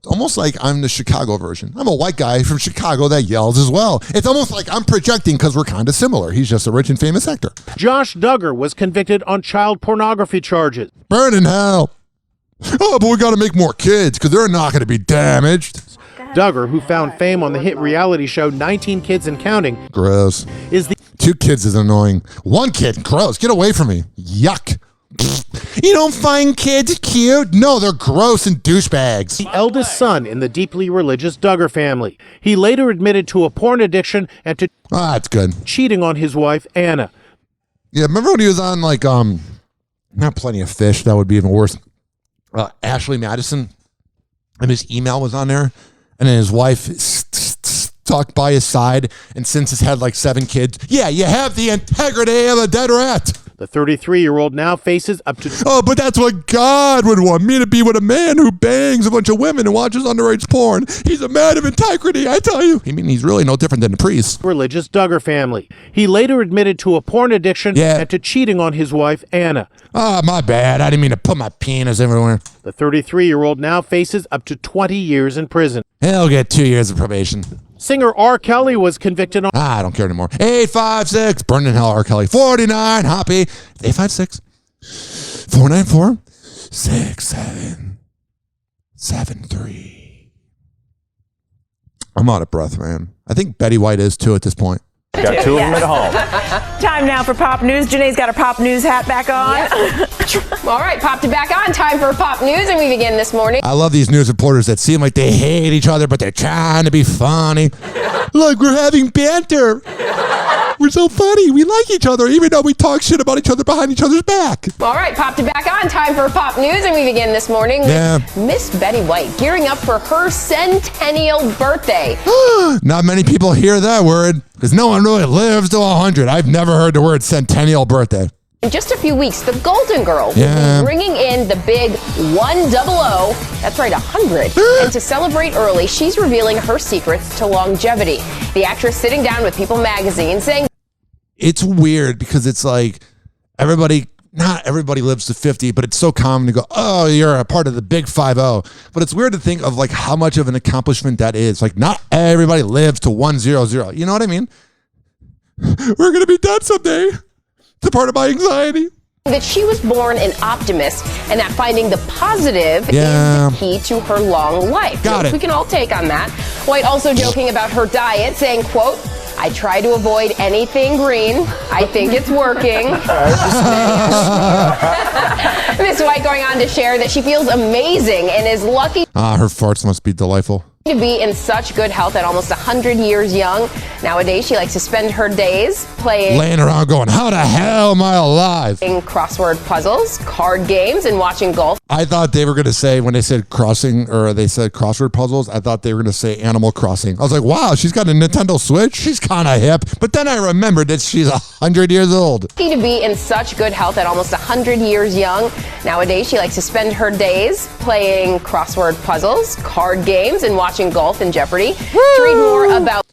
Almost like I'm the Chicago version. I'm a white guy from Chicago that yells as well. It's almost like I'm projecting because we're kind of similar. He's just a rich and famous actor. Josh Duggar was convicted on child pornography charges. Burn in hell. Oh, but we got to make more kids because they're not going to be damaged. Duggar, who found fame on the hit reality show 19 Kids and Counting, Gross. is the 2 kids is annoying. 1 kid, gross. Get away from me. Yuck. You don't find kids cute? No, they're gross and douchebags. The eldest son in the deeply religious Duggar family. He later admitted to a porn addiction and to that's good. cheating on his wife, Anna. Yeah, remember when he was on not Plenty of Fish, that would be even worse. Ashley Madison, and his email was on there, and then his wife stuck by his side and since has had 7 kids. Yeah, you have the integrity of a dead rat. The 33-year-old now faces up to... Oh, but that's what God would want me to be with a man who bangs a bunch of women and watches underage porn. He's a man of integrity, I tell you. I mean, he's really no different than the priest. Religious Duggar family. He later admitted to a porn addiction and to cheating on his wife, Anna. Ah, my bad. I didn't mean to put my penis everywhere. The 33-year-old now faces up to 20 years in prison. He'll get 2 years of probation. Singer R. Kelly was convicted on... I don't care anymore. 856, burn in hell, R. Kelly. 49, Hoppe. 856, 494, 6773. I'm out of breath, man. I think Betty White is too at this point. Got 2 of them at home. Time now for Pop News. Janae's got her Pop News hat back on. Yep. All right, popped it back on. Time for Pop News, and we begin this morning. I love these news reporters that seem like they hate each other, but they're trying to be funny. Look, we're having banter. We're so funny. We like each other, even though we talk shit about each other behind each other's back. All right, popped it back on. Time for Pop News, and we begin this morning with Miss Betty White gearing up for her centennial birthday. Not many people hear that word because no one really lives to 100. I've never heard the word centennial birthday. In just a few weeks, the Golden Girl will be bringing in the big 100, that's right, 100. And to celebrate early, she's revealing her secrets to longevity. The actress sitting down with People magazine saying... It's weird because it's like not everybody lives to 50, but it's so common to go, oh, you're a part of the big 50. But it's weird to think of how much of an accomplishment that is. Not everybody lives to 100. You know what I mean? We're going to be dead someday. It's a part of my anxiety. That she was born an optimist and that finding the positive is the key to her long life. Got it. We can all take on that. White also joking about her diet, saying, quote, I try to avoid anything green. I think it's working. Miss White going on to share that she feels amazing and is lucky. Her farts must be delightful. To be in such good health at almost 100 years young. Nowadays, she likes to spend her days laying around going, how the hell am I alive? Crossword puzzles, card games, and watching golf. I thought they were going to say, when they said crossword puzzles, I thought they were going to say Animal Crossing. I was like, wow, she's got a Nintendo Switch? She's kind of hip. But then I remembered that she's 100 years old. To be in such good health at almost 100 years young. Nowadays, she likes to spend her days playing crossword puzzles, card games, and watching golf and Jeopardy. To read more about...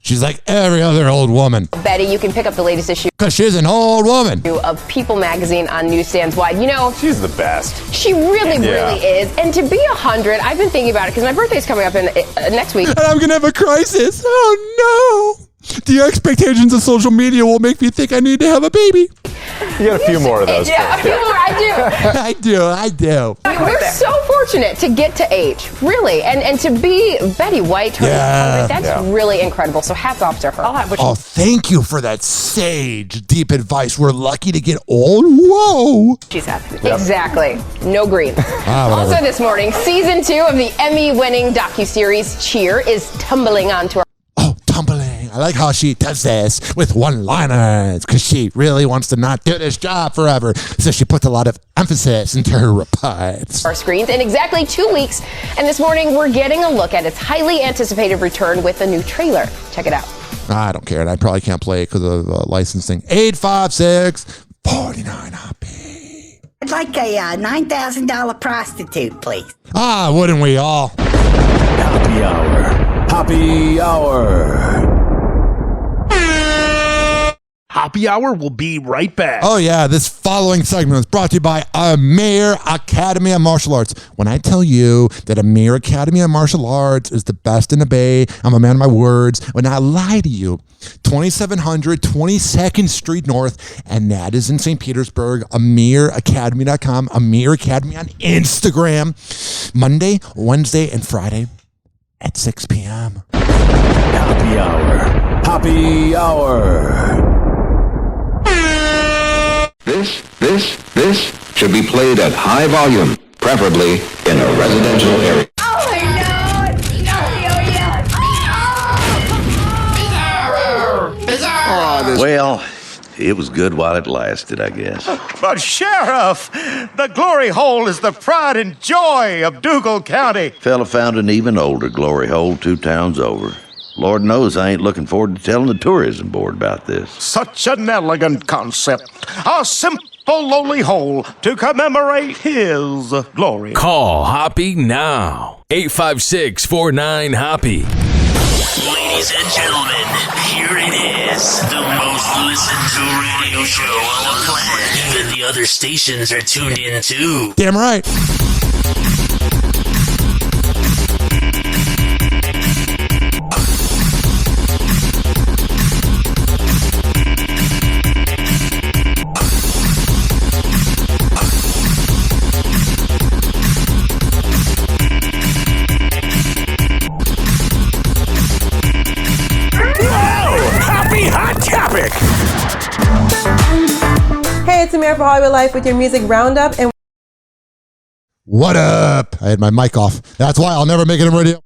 She's like every other old woman. Betty, you can pick up the latest issue. Because she's an old woman. Of People magazine on newsstands wide. You know, she's the best. She really is. And to be 100, I've been thinking about it because my birthday's coming up in next week. And I'm going to have a crisis. Oh, no. The expectations of social media will make me think I need to have a baby. You got a few more of those. Yeah, a few more. I do. We're so fortunate to get to age, really. And to be Betty White, turning 100, that's really incredible. So hats off to her. Oh, thank you for that sage, deep advice. We're lucky to get old. Whoa. She's happy. Yep. Exactly. No green. Also this morning, season 2 of the Emmy-winning docuseries Cheer is tumbling onto our... Tumbling. I like how she does this with one-liners because she really wants to not do this job forever. So she puts a lot of emphasis into her replies. Our screens in exactly 2 weeks. And this morning, we're getting a look at its highly anticipated return with a new trailer. Check it out. I don't care. And I probably can't play it because of licensing. 856-49 Hoppe. I'd like a $9,000 prostitute, please. Wouldn't we all? Hoppe Hour. Hoppe Hour. Hoppe Hour will be right back. Oh, yeah. This following segment is brought to you by Amir Academy of Martial Arts. When I tell you that Amir Academy of Martial Arts is the best in the Bay, I'm a man of my words. When I lie to you, 2700 22nd Street North, and that is in St. Petersburg. AmirAcademy.com. Amir Academy on Instagram. Monday, Wednesday, and Friday at 6 p.m. Hoppe Hour. Hoppe Hour. This should be played at high volume, preferably in a residential area. Well, it was good while it lasted, I guess. But Sheriff, the glory hole is the pride and joy of Dougal County. Fella found an even older glory hole 2 towns over. Lord knows I ain't looking forward to telling the tourism board about this. Such an elegant concept. A simple, lowly hole to commemorate his glory. Call Hoppe now. 856-49-HOPPE. Ladies and gentlemen, here it is. The most listened to radio show on the planet. Even the other stations are tuned in too. Damn right. Hey, it's Amir for Hollywood Life with your music roundup. And what up? I had my mic off. That's why I'll never make it in radio.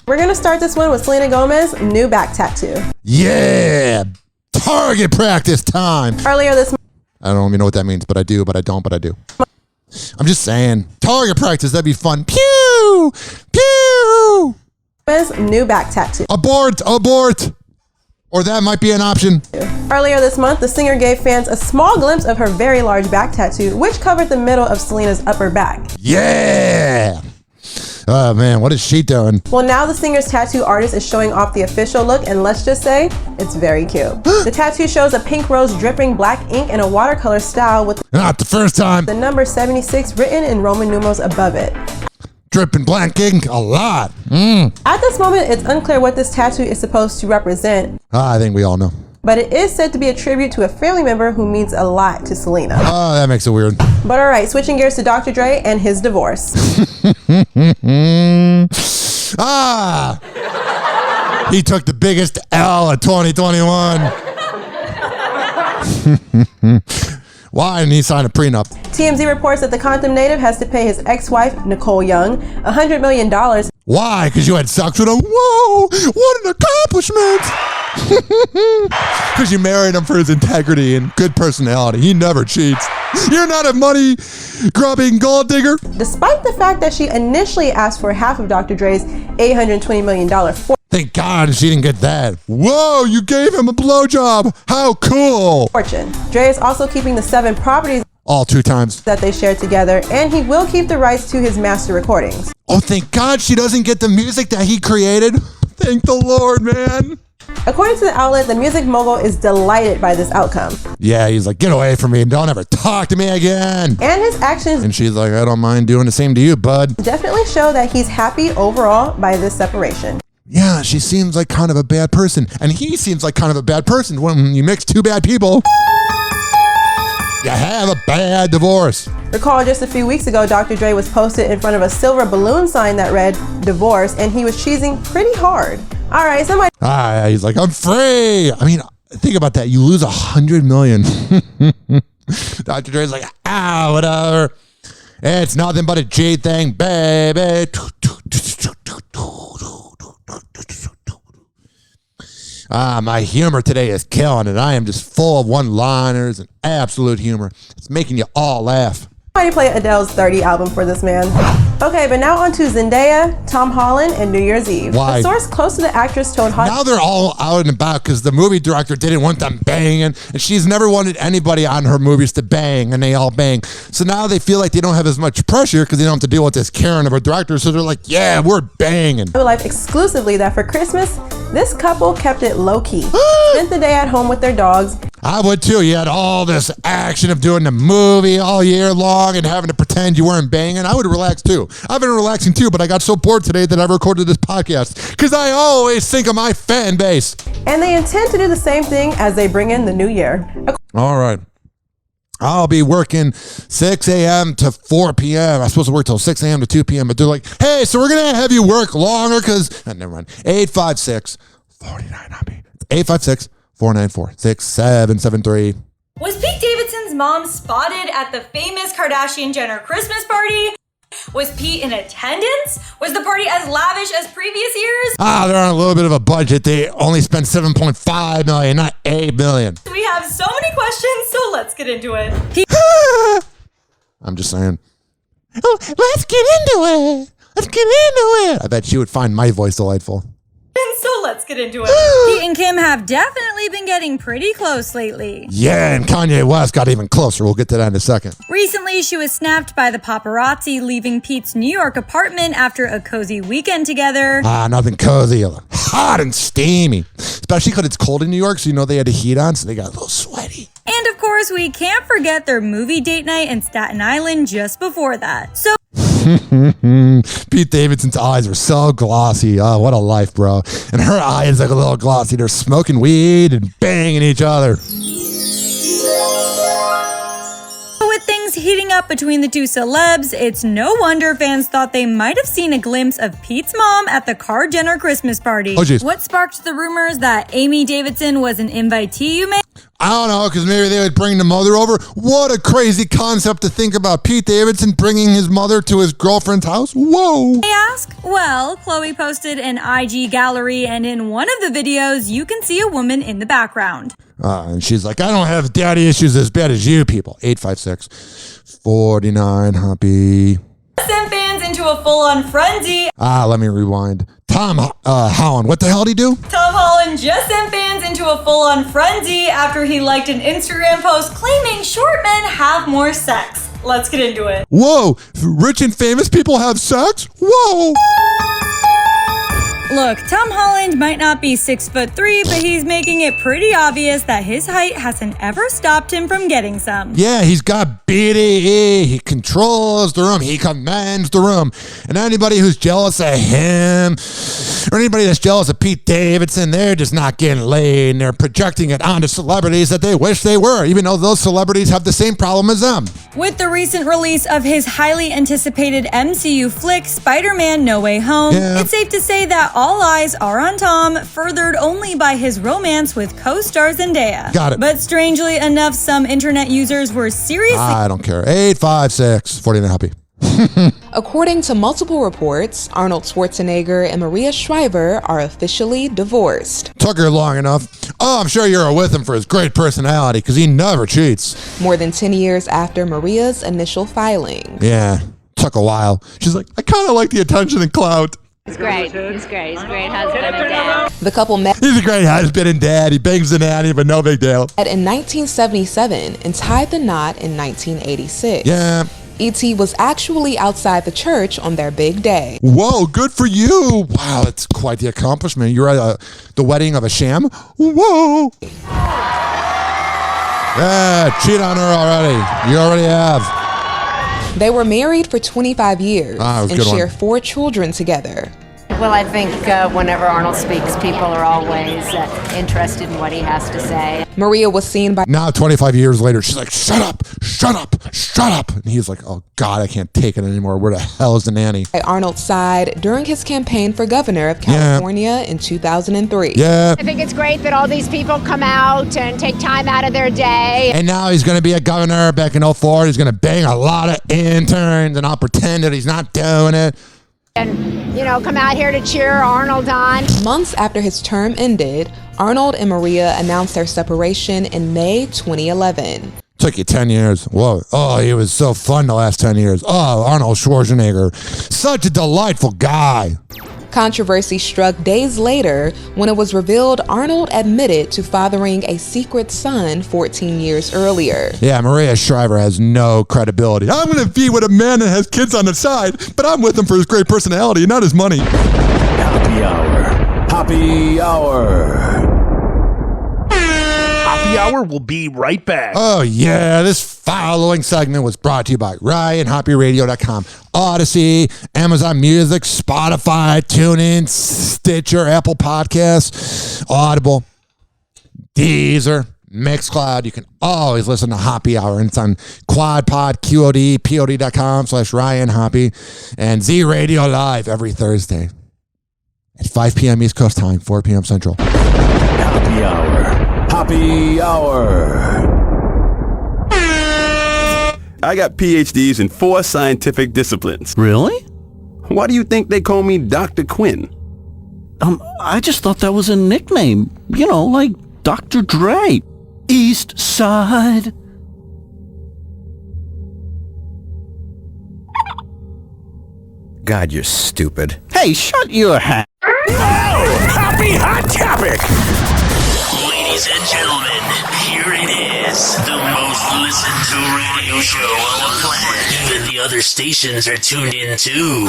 We're going to start this one with Selena Gomez's new back tattoo. Yeah. Target practice time. Earlier this month. I don't even know what that means, but I do, but I don't, but I do. I'm just saying. Target practice, that'd be fun. Pew! Pew! New back tattoo. Abort! Or that might be an option. Earlier this month, the singer gave fans a small glimpse of her very large back tattoo, which covered the middle of Selena's upper back. Yeah! Oh man, what is she doing? Well, now the singer's tattoo artist is showing off the official look, and let's just say, it's very cute. The tattoo shows a pink rose dripping black ink in a watercolor style with not the first time. The number 76 written in Roman numerals above it. Dripping black ink a lot. At this moment, it's unclear what this tattoo is supposed to represent. I think we all know. But it is said to be a tribute to a family member who means a lot to Selena. Oh, that makes it weird. But all right, switching gears to Dr. Dre and his divorce. He took the biggest L of 2021. Why didn't he sign a prenup? TMZ reports that the Compton native has to pay his ex-wife, Nicole Young, $100 million. Why? Because you had sex with him? Whoa, what an accomplishment! Because you married him for his integrity and good personality. He never cheats. You're not a money-grubbing gold digger. Despite the fact that she initially asked for half of Dr. Dre's $820 million Thank God she didn't get that. Whoa, you gave him a blowjob. How cool. Fortune. Dre is also keeping the 7 properties all 2 times that they shared together, and he will keep the rights to his master recordings. Oh, thank God she doesn't get the music that he created. Thank the Lord, man. According to the outlet, the music mogul is delighted by this outcome. Yeah, he's like, get away from me. Don't ever talk to me again. And his actions And she's like, I don't mind doing the same to you, bud. definitely show that he's happy overall by this separation. Yeah, she seems like kind of a bad person. And he seems like kind of a bad person. When you mix two bad people, you have a bad divorce. Recall just a few weeks ago, Dr. Dre was posted in front of a silver balloon sign that read divorce, and he was cheesing pretty hard. All right, somebody. He's like, I'm free. I mean, think about that. You lose $100 million. Dr. Dre's like, whatever. It's nothing but a G thing, baby. My humor today is killing it. I am just full of one-liners and absolute humor. It's making you all laugh. Somebody play Adele's 30 album for this man. Okay, but now on to Zendaya, Tom Holland, and New Year's Eve. Why? A source close to the actress told Hot. Now they're all out and about because the movie director didn't want them banging, and she's never wanted anybody on her movies to bang, and they all bang. So now they feel like they don't have as much pressure because they don't have to deal with this Karen of a director. So they're like, yeah, we're banging. Life exclusively that for Christmas, this couple kept it low-key. Spent the day at home with their dogs. I would too. You had all this action of doing the movie all year long and having to pretend you weren't banging. I would relax too. I've been relaxing too, but I got so bored today that I recorded this podcast because I always think of my fan base. And they intend to do the same thing as they bring in the new year. All right. I'll be working 6 a.m. to 4 p.m. I'm supposed to work till 6 a.m. to 2 p.m. But they're like, hey, so we're going to have you work longer because, never mind. 856-49-HOPPY. 856-494-6773. Was Pete Davidson's mom spotted at the famous Kardashian-Jenner Christmas party? Was Pete in attendance? Was the party as lavish as previous years? They're on a little bit of a budget. They only spent $7.5 million, not $8 million. We have so many questions, so let's get into it. I'm just saying. Oh, let's get into it. Let's get into it. I bet she would find my voice delightful. So let's get into it. Pete and Kim have definitely been getting pretty close lately. Yeah, and Kanye West got even closer. We'll get to that in a second. Recently, she was snapped by the paparazzi leaving Pete's New York apartment after a cozy weekend together. Nothing cozy. Hot and steamy. Especially because it's cold in New York, so you know they had the heat on, so they got a little sweaty. And of course, we can't forget their movie date night in Staten Island just before that. So Pete Davidson's eyes are so glossy. Oh, what a life, bro. And her eyes like a little glossy. They're smoking weed and banging each other. With things heating up between the two celebs, it's no wonder fans thought they might have seen a glimpse of Pete's mom at the Kar Jenner Christmas party. Oh, geez. What sparked the rumors that Amy Davidson was an invitee, you may? I don't know, because maybe they would bring the mother over. What a crazy concept to think about. Pete Davidson bringing his mother to his girlfriend's house? Whoa. I ask? Well, Chloe posted an IG gallery, and in one of the videos, you can see a woman in the background. And she's like, I don't have daddy issues as bad as you people. 856-49-HOPPY. Sent fans into a full-on frenzy. Let me rewind. Tom Holland, what the hell did he do? Tom Holland just sent fans into a full-on frenzy after he liked an Instagram post claiming short men have more sex. Let's get into it. Whoa, rich and famous people have sex? Whoa. Look, Tom Holland might not be 6'3", but he's making it pretty obvious that his height hasn't ever stopped him from getting some. Yeah, he's got BDE. He controls the room. He commands the room. And anybody who's jealous of him, or anybody that's jealous of Pete Davidson, they're just not getting laid, and they're projecting it onto celebrities that they wish they were, even though those celebrities have the same problem as them. With the recent release of his highly anticipated MCU flick, Spider-Man No Way Home, it's safe to say that all eyes are on Tom, furthered only by his romance with co-star Zendaya. Got it. But strangely enough, some internet users were seriously... I don't care. 856-49-HOPPY. According to multiple reports, Arnold Schwarzenegger and Maria Shriver are officially divorced. Took her long enough. Oh, I'm sure you're with him for his great personality, because he never cheats. More than 10 years after Maria's initial filing. Yeah, took a while. She's like, I kind of like the attention and clout. He's great. He's great. He's a great husband and dad. The couple met. He's a great husband and dad. He bangs the nanny, but no big deal. In 1977 and tied the knot in 1986. Yeah, E.T. was actually outside the church on their big day. Whoa, good for you. Wow, that's quite the accomplishment. You're at the wedding of a sham? Whoa. Yeah, cheat on her already. You already have. They were married for 25 years and share 4 children together. Well, I think whenever Arnold speaks, people are always interested in what he has to say. Maria was seen by... Now, 25 years later, she's like, shut up, shut up, shut up. And he's like, oh, God, I can't take it anymore. Where the hell is the nanny? By Arnold's side during his campaign for governor of California in 2003. Yeah. I think it's great that all these people come out and take time out of their day. And now he's going to be a governor back in 2004. He's going to bang a lot of interns, and I'll pretend that he's not doing it. And, come out here to cheer Arnold on. Months after his term ended, Arnold and Maria announced their separation in May 2011. Took you 10 years. Whoa. Oh, he was so fun the last 10 years. Oh, Arnold Schwarzenegger. Such a delightful guy. Controversy struck days later when it was revealed Arnold admitted to fathering a secret son 14 years earlier. Yeah, Maria Shriver has no credibility. I'm going to be with a man that has kids on the side, but I'm with him for his great personality, not his money. Hoppe Hour. Hoppe Hour. Hoppe Hour will be right back. Oh, yeah. This following segment was brought to you by RyanHoppeRadio.com, Odyssey, Amazon Music, Spotify, TuneIn, Stitcher, Apple Podcasts, Audible, Deezer, Mixcloud. You can always listen to Hoppe Hour. And it's on QuadPod, QOD, POD.com/Ryan Hoppe, and Z Radio Live every Thursday at 5 p.m. East Coast time, 4 p.m. Central. Hoppe Hour. Hoppe Hour. I got PhDs in 4 scientific disciplines. Really? Why do you think they call me Dr. Quinn? I just thought that was a nickname. Like Dr. Dre. East Side. God, you're stupid. Hey, shut your hat. Oh, Hoppe Hot Topic. Ladies and gentlemen, here it is. The most listened to radio show on the planet. Even the other stations are tuned in too.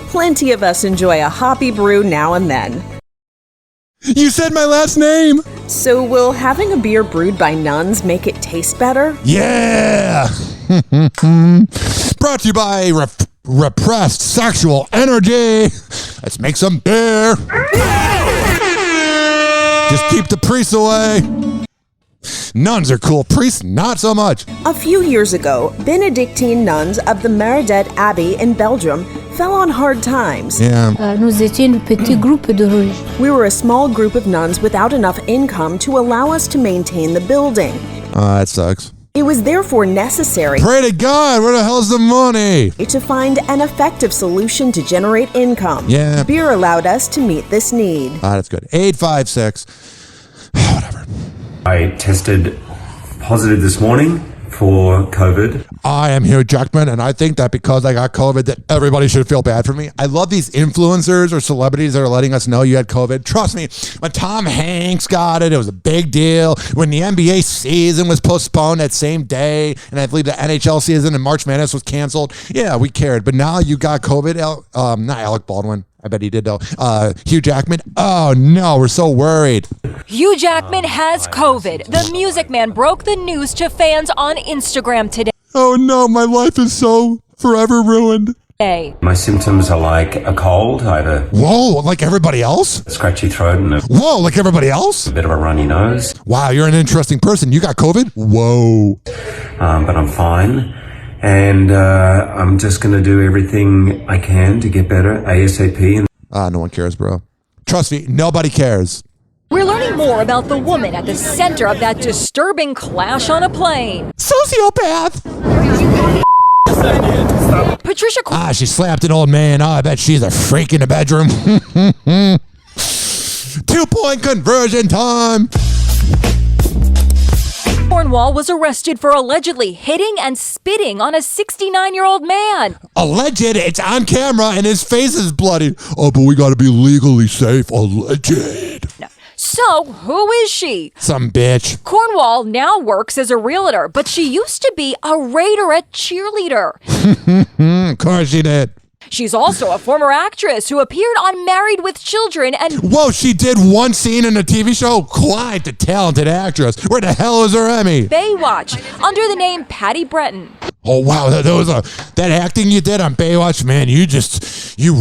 Plenty of us enjoy a hoppy brew now and then. You said my last name! So will having a beer brewed by nuns make it taste better? Yeah! Brought to you by Repressed Sexual Energy. Let's make some beer. Just keep the priests away. Nuns are cool, priests not so much. A few years ago, Benedictine nuns of the Meredith Abbey in Belgium fell on hard times. Yeah. Nous étions un petit groupe de... We were a small group of nuns without enough income to allow us to maintain the building. That sucks. It was therefore necessary... Pray to God, where the hell's the money? ...to find an effective solution to generate income. Yeah. Beer allowed us to meet this need. That's good. 856. Whatever. I tested positive this morning for COVID. I am Hugh Jackman, and I think that because I got COVID that everybody should feel bad for me. I love these influencers or celebrities that are letting us know you had COVID. Trust me, when Tom Hanks got it, it was a big deal. When the NBA season was postponed that same day, and I believe the NHL season and March Madness was canceled, yeah, we cared. But now you got COVID, not Alec Baldwin. I bet he did though. Hugh Jackman. Oh no, we're so worried. Hugh Jackman has COVID. The Music Man broke the news to fans on Instagram today. Oh no, my life is so forever ruined. My symptoms are like a cold. I have a... Whoa, like everybody else? Scratchy throat and Whoa, like everybody else? A bit of a runny nose. Wow, you're an interesting person. You got COVID? Whoa. But I'm fine. And I'm just going to do everything I can to get better ASAP. No one cares, bro. Trust me, nobody cares. We're learning more about the woman at the center of that disturbing clash on a plane. Sociopath! Patricia she slapped an old man. I bet she's a freak in the bedroom. 2-point conversion time. Cornwall was arrested for allegedly hitting and spitting on a 69-year-old man. Alleged? It's on camera and his face is bloody. Oh, but we gotta be legally safe. Alleged. No. So, who is she? Some bitch. Cornwall now works as a realtor, but she used to be a Raiderette cheerleader. Of course she did. She's also a former actress who appeared on Married with Children and... Whoa, she did one scene in a TV show? Quite the talented actress. Where the hell is her Emmy? Baywatch, under the name Patty Breton. Oh, wow, that acting you did on Baywatch, man, you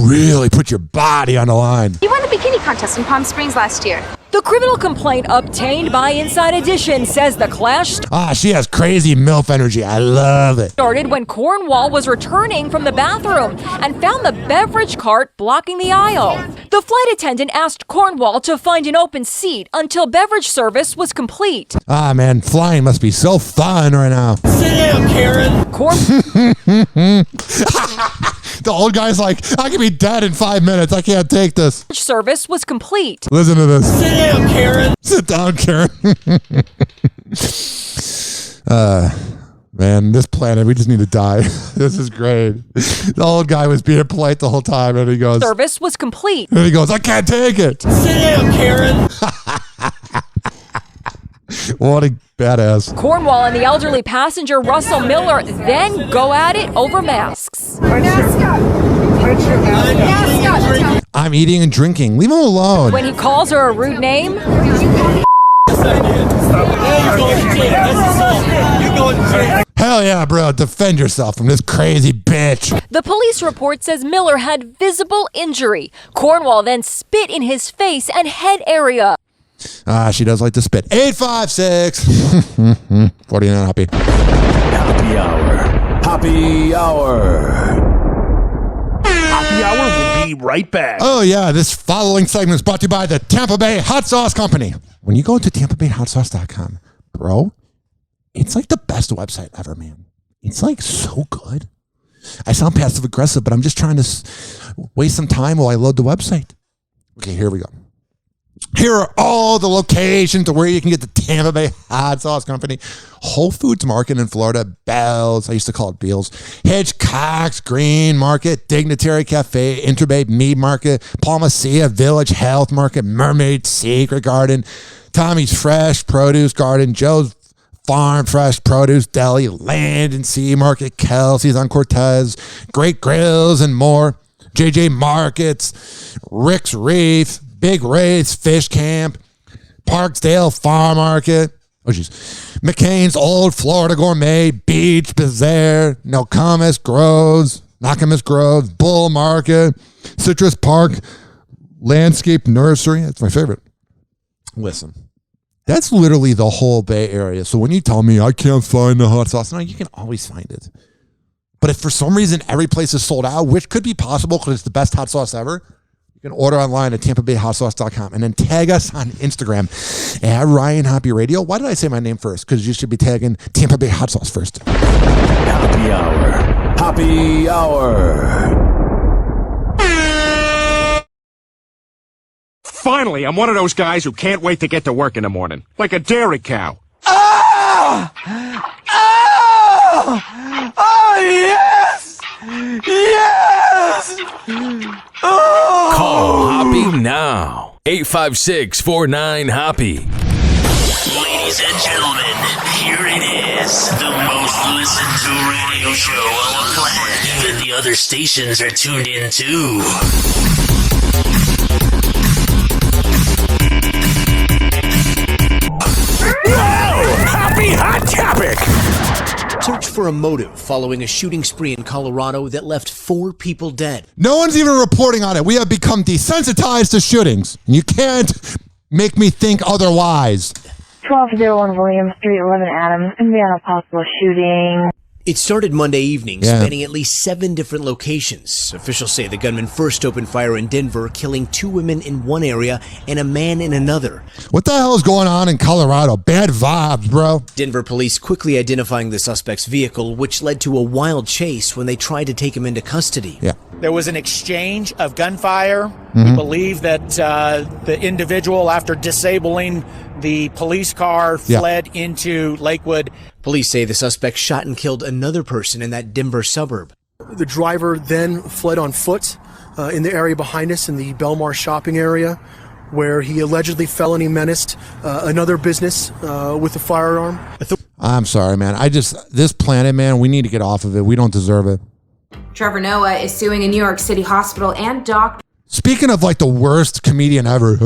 really put your body on the line. You won the bikini contest in Palm Springs last year. The criminal complaint obtained by Inside Edition says the clash she has crazy MILF energy. I love it. Started when Cornwall was returning from the bathroom and found the beverage cart blocking the aisle. The flight attendant asked Cornwall to find an open seat until beverage service was complete. Man, flying must be so fun right now. Sit down, Karen. The old guy's like, I could be dead in 5 minutes. I can't take this. Service was complete. Listen to this. Sit down, Karen. Sit down, Karen. Man, this planet, we just need to die. This is great. The old guy was being polite the whole time, and he goes... Service was complete. And he goes, I can't take it. Sit down, Karen. What a badass. Cornwall and the elderly passenger, Russell Miller, then go at it over masks. I'm eating and drinking. Leave him alone. When he calls her a rude name... Hell yeah, bro. Defend yourself from this crazy bitch. The police report says Miller had visible injury. Cornwall then spit in his face and head area. She does like to spit. 856 49 Hoppe. Hoppe Hour. Hoppe Hour. Hoppe Hour will be right back. Oh, yeah. This following segment is brought to you by the Tampa Bay Hot Sauce Company. When you go to TampaBayHotSauce.com, bro, it's like the best website ever, man. It's like so good. I sound passive aggressive, but I'm just trying to waste some time while I load the website. Okay, here we go. Here are all the locations to where you can get the Tampa Bay Hot Sauce Company. Whole Foods Market in Florida, Bell's, I used to call it Beals, Hitchcock's Green Market, Dignitary Cafe, Interbay Meat Market, Palmacia Village Health Market, Mermaid Secret Garden, Tommy's Fresh Produce Garden, Joe's Farm Fresh Produce Deli, Land and Sea Market, Kelsey's on Cortez, Great Grills and more, JJ Markets, Rick's Reef, Big Ray's Fish Camp, Parksdale Farm Market, McCain's Old Florida Gourmet, Beach Bazaar, Nokomis Groves, Bull Market, Citrus Park, Landscape Nursery. That's my favorite. Listen, that's literally the whole Bay Area. So when you tell me I can't find the hot sauce, no, you can always find it. But if for some reason every place is sold out, which could be possible because it's the best hot sauce ever, you can order online at TampaBayHotSauce.com and then tag us on Instagram at Ryan Hoppe Radio. Why did I say my name first? Because you should be tagging Tampa Bay Hot Sauce first. Hoppe Hour. Hoppe Hour. Finally, I'm one of those guys who can't wait to get to work in the morning. Like a dairy cow. Oh! Oh! Oh, yes! Yes! Oh! Call Hoppe now. 856-49-HOPPE. Ladies and gentlemen, here it is. The most listened to radio show on the planet. Even the other stations are tuned in too. Hoppe Hot Topic! Search for a motive following a shooting spree in Colorado that left 4 people dead. No one's even reporting on it. We have become desensitized to shootings. You can't make me think otherwise. 1201 William Street, 11 Adams, and be on a possible shooting. It started Monday evening, spanning at least 7 different locations. Officials say the gunman first opened fire in Denver, killing 2 women in one area and a man in another. What the hell is going on in Colorado? Bad vibes, bro. Denver police quickly identifying the suspect's vehicle, which led to a wild chase when they tried to take him into custody. Yeah. There was an exchange of gunfire. We believe that the individual, after disabling the police car, fled into Lakewood. Police say the suspect shot and killed another person in that Denver suburb. The driver then fled on foot in the area behind us in the Belmar shopping area, where he allegedly felony menaced another business with a firearm. I'm sorry, man. This planet, man, we need to get off of it. We don't deserve it. Trevor Noah is suing a New York City hospital and doctor. Speaking of like the worst comedian ever,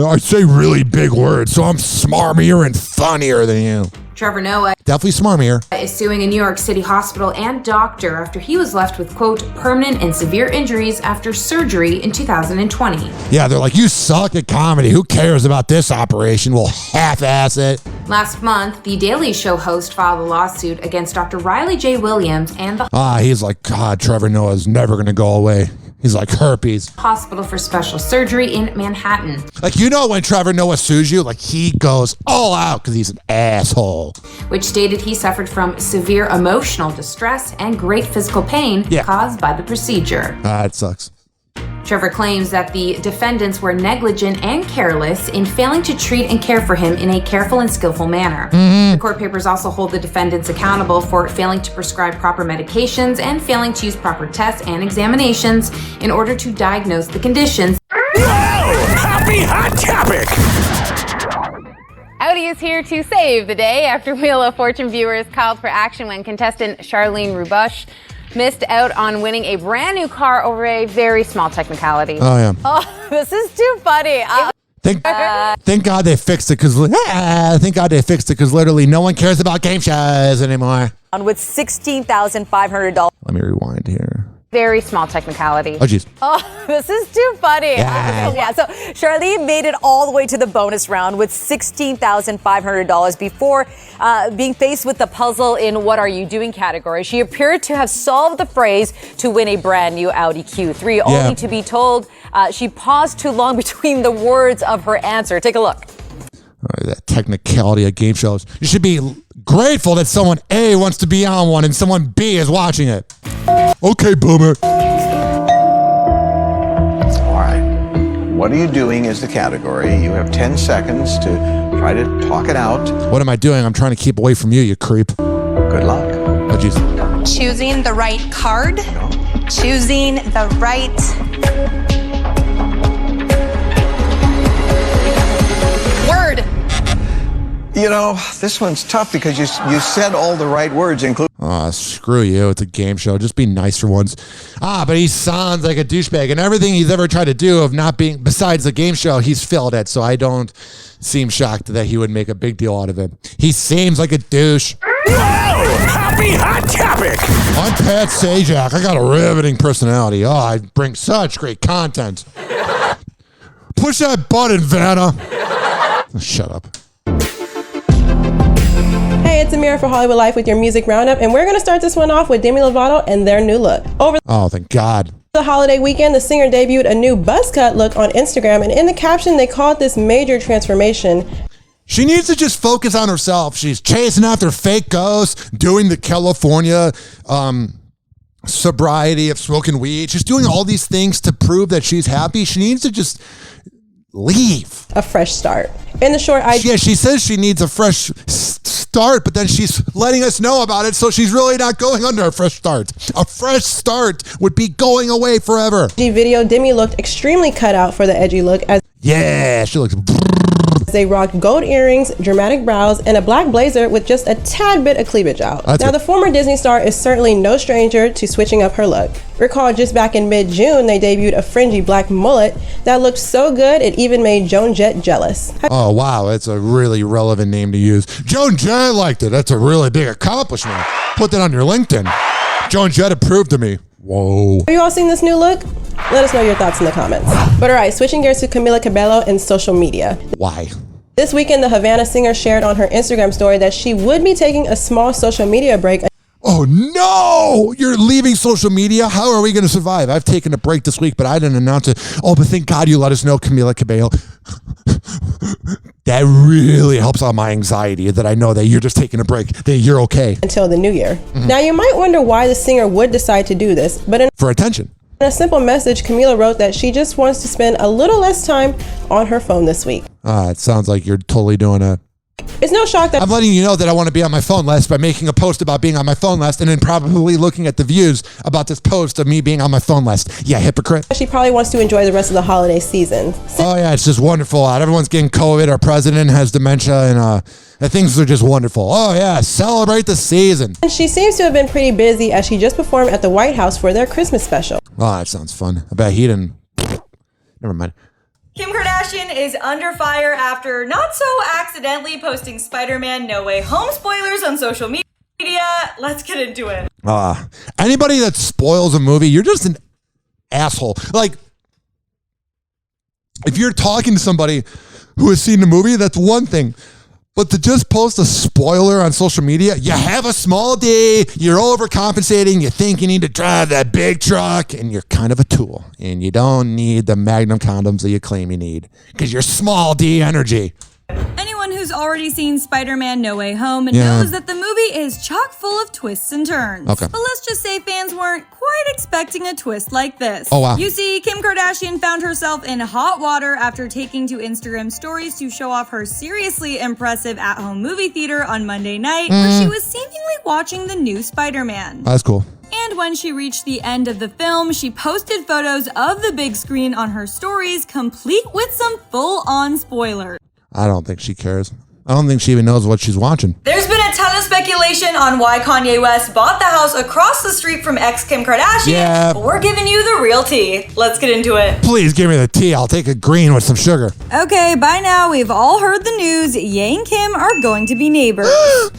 I say really big words, so I'm smarmier and funnier than you. Trevor Noah Definitely smarmier. is suing a New York City hospital and doctor after he was left with, quote, permanent and severe injuries after surgery in 2020. Yeah, they're like, you suck at comedy. Who cares about this operation? We'll half-ass it. Last month, The Daily Show host filed a lawsuit against Dr. Riley J. Williams and the He's like, God, Trevor Noah's never going to go away. He's like herpes. Hospital for Special Surgery in Manhattan. Like, you know when Trevor Noah sues you, like he goes all out because he's an asshole. Which stated he suffered from severe emotional distress and great physical pain caused by the procedure. It sucks. Trevor claims that the defendants were negligent and careless in failing to treat and care for him in a careful and skillful manner. The court papers also hold the defendants accountable for failing to prescribe proper medications and failing to use proper tests and examinations in order to diagnose the conditions. Happy Hot Topic! Audi is here to save the day after Wheel of Fortune viewers called for action when contestant Charlene Rubush missed out on winning a brand new car over a very small technicality. Oh, yeah. Oh, this is too funny. Thank God they fixed it because literally no one cares about game shows anymore. With $16,500. Let me rewind here. Very small technicality. Oh, jeez. Oh, this is too funny. Yeah. So Charlene made it all the way to the bonus round with $16,500 before being faced with the puzzle in What Are You Doing category. She appeared to have solved the phrase to win a brand new Audi Q3, only to be told she paused too long between the words of her answer. Take a look. That technicality of game shows. You should be grateful that someone A wants to be on one and someone B is watching it. Okay, boomer. All right. What are you doing is the category. You have 10 seconds to try to talk it out. What am I doing? I'm trying to keep away from you, you creep. Good luck. Oh, jeez. Choosing the right card. Choosing the right... word. You know, this one's tough because you said all the right words, including... Oh, screw you. It's a game show. Just be nice for once. But he sounds like a douchebag. And everything he's ever tried to do of not being, besides the game show, he's failed at. So I don't seem shocked that he would make a big deal out of it. He seems like a douche. Whoa! Happy Hot Topic! I'm Pat Sajak. I got a riveting personality. Oh, I bring such great content. Push that button, Vanna. Shut up. Hey, it's Amira for Hollywood Life with your music roundup, and we're going to start this one off with Demi Lovato and their new look. Oh, thank God. The holiday weekend, the singer debuted a new buzz cut look on Instagram, and in the caption, they called this major transformation. She needs to just focus on herself. She's chasing after fake ghosts, doing the California sobriety of smoking weed. She's doing all these things to prove that she's happy. She needs to just leave. A fresh start. In the short, she says she needs a fresh start, but then she's letting us know about it, so she's really not going under a fresh start. A fresh start would be going away forever. The video, Demi looked extremely cut out for the edgy look as she looks. They rocked gold earrings, dramatic brows, and a black blazer with just a tad bit of cleavage out. Now, the former Disney star is certainly no stranger to switching up her look. Recall just back in mid-June, they debuted a fringy black mullet that looked so good it even made Joan Jett jealous. Oh, wow. That's a really relevant name to use. Joan Jett liked it. That's a really big accomplishment. Put that on your LinkedIn. Joan Jett approved of me. Whoa. Have you all seen this new look? Let us know your thoughts in the comments. But all right, switching gears to Camila Cabello and social media. Why? This weekend, the Havana singer shared on her Instagram story that she would be taking a small social media break. Oh no, you're leaving social media. How are we going to survive? I've taken a break this week, but I didn't announce it. Oh, but thank God you let us know, Camila Cabello. That really helps on my anxiety that I know that you're just taking a break, that you're okay. Until the new year. Mm-hmm. Now, you might wonder why the singer would decide to do this, but for attention. In a simple message, Camila wrote that she just wants to spend a little less time on her phone this week. It sounds like you're totally doing a... It's no shock that I'm letting you know that I want to be on my phone less by making a post about being on my phone less and then probably looking at the views about this post of me being on my phone less. Yeah, hypocrite. She probably wants to enjoy the rest of the holiday season. Oh yeah, it's just wonderful. Everyone's getting COVID. Our president has dementia and things are just wonderful. Oh yeah, celebrate the season. And she seems to have been pretty busy as she just performed at the White House for their Christmas special. Oh, that sounds fun. I bet he didn't. Never mind. Kim Kardashian is under fire after not so accidentally posting Spider-Man No Way Home spoilers on social media. Let's get into it. Anybody that spoils a movie, you're just an asshole. Like, if you're talking to somebody who has seen the movie, that's one thing. But to just post a spoiler on social media, you have a small D, you're overcompensating, you think you need to drive that big truck, and you're kind of a tool. And you don't need the Magnum condoms that you claim you need, because you're small D energy. Anyone who's already seen Spider-Man No Way Home knows that the movie is chock full of twists and turns. Okay. But let's just say fans weren't quite expecting a twist like this. Oh, wow. You see, Kim Kardashian found herself in hot water after taking to Instagram stories to show off her seriously impressive at-home movie theater on Monday night, where she was seemingly watching the new Spider-Man. That's cool. And when she reached the end of the film, she posted photos of the big screen on her stories, complete with some full-on spoilers. I don't think she cares. I don't think she even knows what she's watching. There's been a ton of speculation on why Kanye West bought the house across the street from ex-Kim Kardashian, but we're giving you the real tea. Let's get into it. Please give me the tea. I'll take a green with some sugar. Okay, by now we've all heard the news. Ye and Kim are going to be neighbors.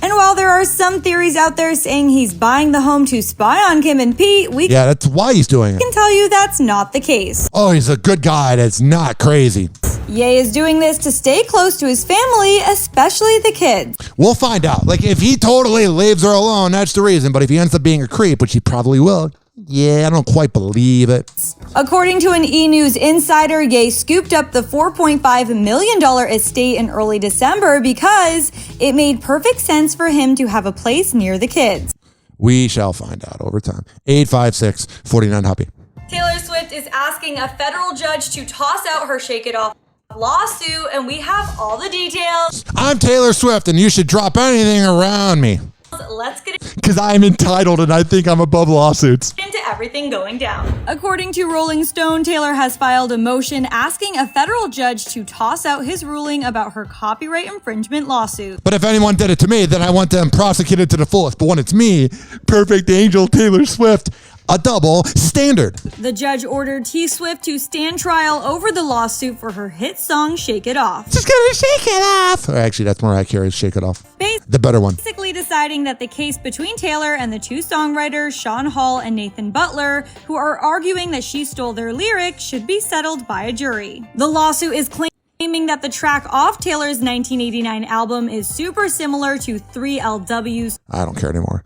And while there are some theories out there saying he's buying the home to spy on Kim and Pete, yeah, that's why he's doing it. Can tell you that's not the case. Oh, he's a good guy. That's not crazy. Ye is doing this to stay close to his family, especially the kids. We'll find out. Like, if he totally leaves her alone, that's the reason. But if he ends up being a creep, which he probably will, yeah, I don't quite believe it. According to an E! News insider, Ye scooped up the $4.5 million estate in early December because it made perfect sense for him to have a place near the kids. We shall find out over time. 856-49-HOPPY. Taylor Swift is asking a federal judge to toss out her Shake It Off lawsuit, and we have all the details. I'm Taylor Swift, and you should drop anything around me. Let's get because I'm entitled, and I think I'm above lawsuits. Into everything going down. According to Rolling Stone, Taylor has filed a motion asking a federal judge to toss out his ruling about her copyright infringement lawsuit. But if anyone did it to me, then I want them prosecuted to the fullest. But when it's me, perfect angel Taylor Swift, a double standard. The judge ordered T. Swift to stand trial over the lawsuit for her hit song Shake It Off. Just gonna shake it off. Or actually, that's Mariah Carey's Shake It Off. The better one. Basically deciding that the case between Taylor and the two songwriters, Sean Hall and Nathan Butler, who are arguing that she stole their lyrics, should be settled by a jury. The lawsuit is claiming that the track off Taylor's 1989 album is super similar to 3LW's. I don't care anymore.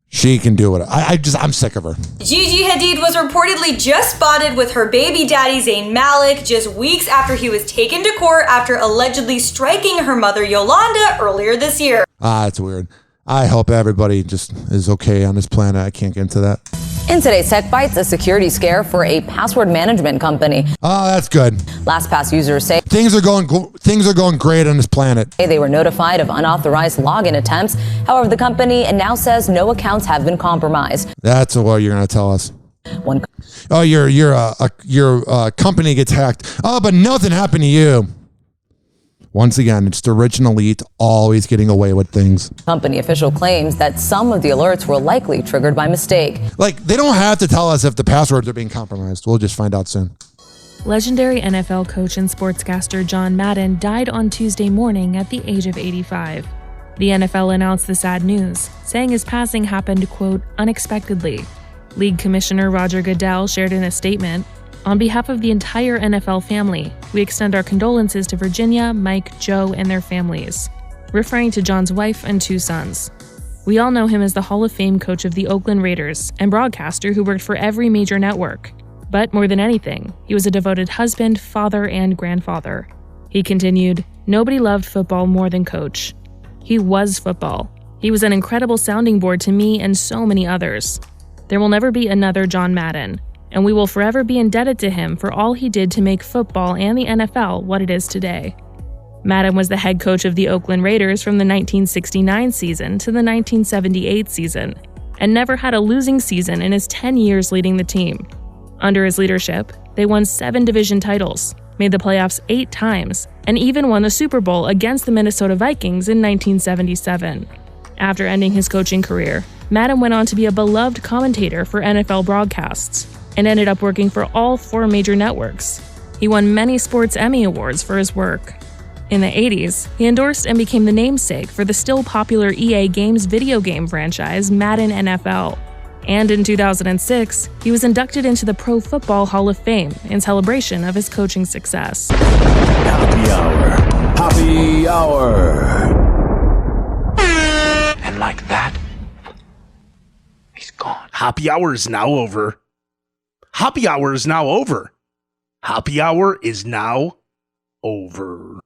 She can do it. I'm sick of her. Gigi Hadid was reportedly just spotted with her baby daddy Zayn Malik just weeks after he was taken to court after allegedly striking her mother Yolanda earlier this year. It's weird. I hope everybody just is okay on this planet. I can't get into that. In today's Tech Bites, a security scare for a password management company. Oh, that's good. LastPass users say things are going great on this planet. They were notified of unauthorized login attempts. However, the company now says no accounts have been compromised. That's what you're going to tell us. Your company gets hacked. Oh, but nothing happened to you. Once again, it's the rich and elite always getting away with things. Company official claims that some of the alerts were likely triggered by mistake. Like, they don't have to tell us if the passwords are being compromised. We'll just find out soon. Legendary NFL coach and sportscaster John Madden died on Tuesday morning at the age of 85. The NFL announced the sad news, saying his passing happened, quote, unexpectedly. League Commissioner Roger Goodell shared in a statement, "On behalf of the entire NFL family, we extend our condolences to Virginia, Mike, Joe, and their families," referring to John's wife and two sons. We all know him as the Hall of Fame coach of the Oakland Raiders and broadcaster who worked for every major network. But more than anything, he was a devoted husband, father, and grandfather. He continued, "Nobody loved football more than Coach. He was football. He was an incredible sounding board to me and so many others. There will never be another John Madden, and we will forever be indebted to him for all he did to make football and the NFL what it is today." Madden was the head coach of the Oakland Raiders from the 1969 season to the 1978 season, and never had a losing season in his 10 years leading the team. Under his leadership, they won 7 division titles, made the playoffs 8 times, and even won the Super Bowl against the Minnesota Vikings in 1977. After ending his coaching career, Madden went on to be a beloved commentator for NFL broadcasts, and ended up working for all 4 major networks. He won many sports Emmy Awards for his work. In the 80s, he endorsed and became the namesake for the still popular EA Games video game franchise Madden NFL. And in 2006, he was inducted into the Pro Football Hall of Fame in celebration of his coaching success. Hoppe Hour. Hoppe Hour. And like that, he's gone. Hoppe Hour is now over. Hoppe Hour is now over. Hoppe Hour is now over.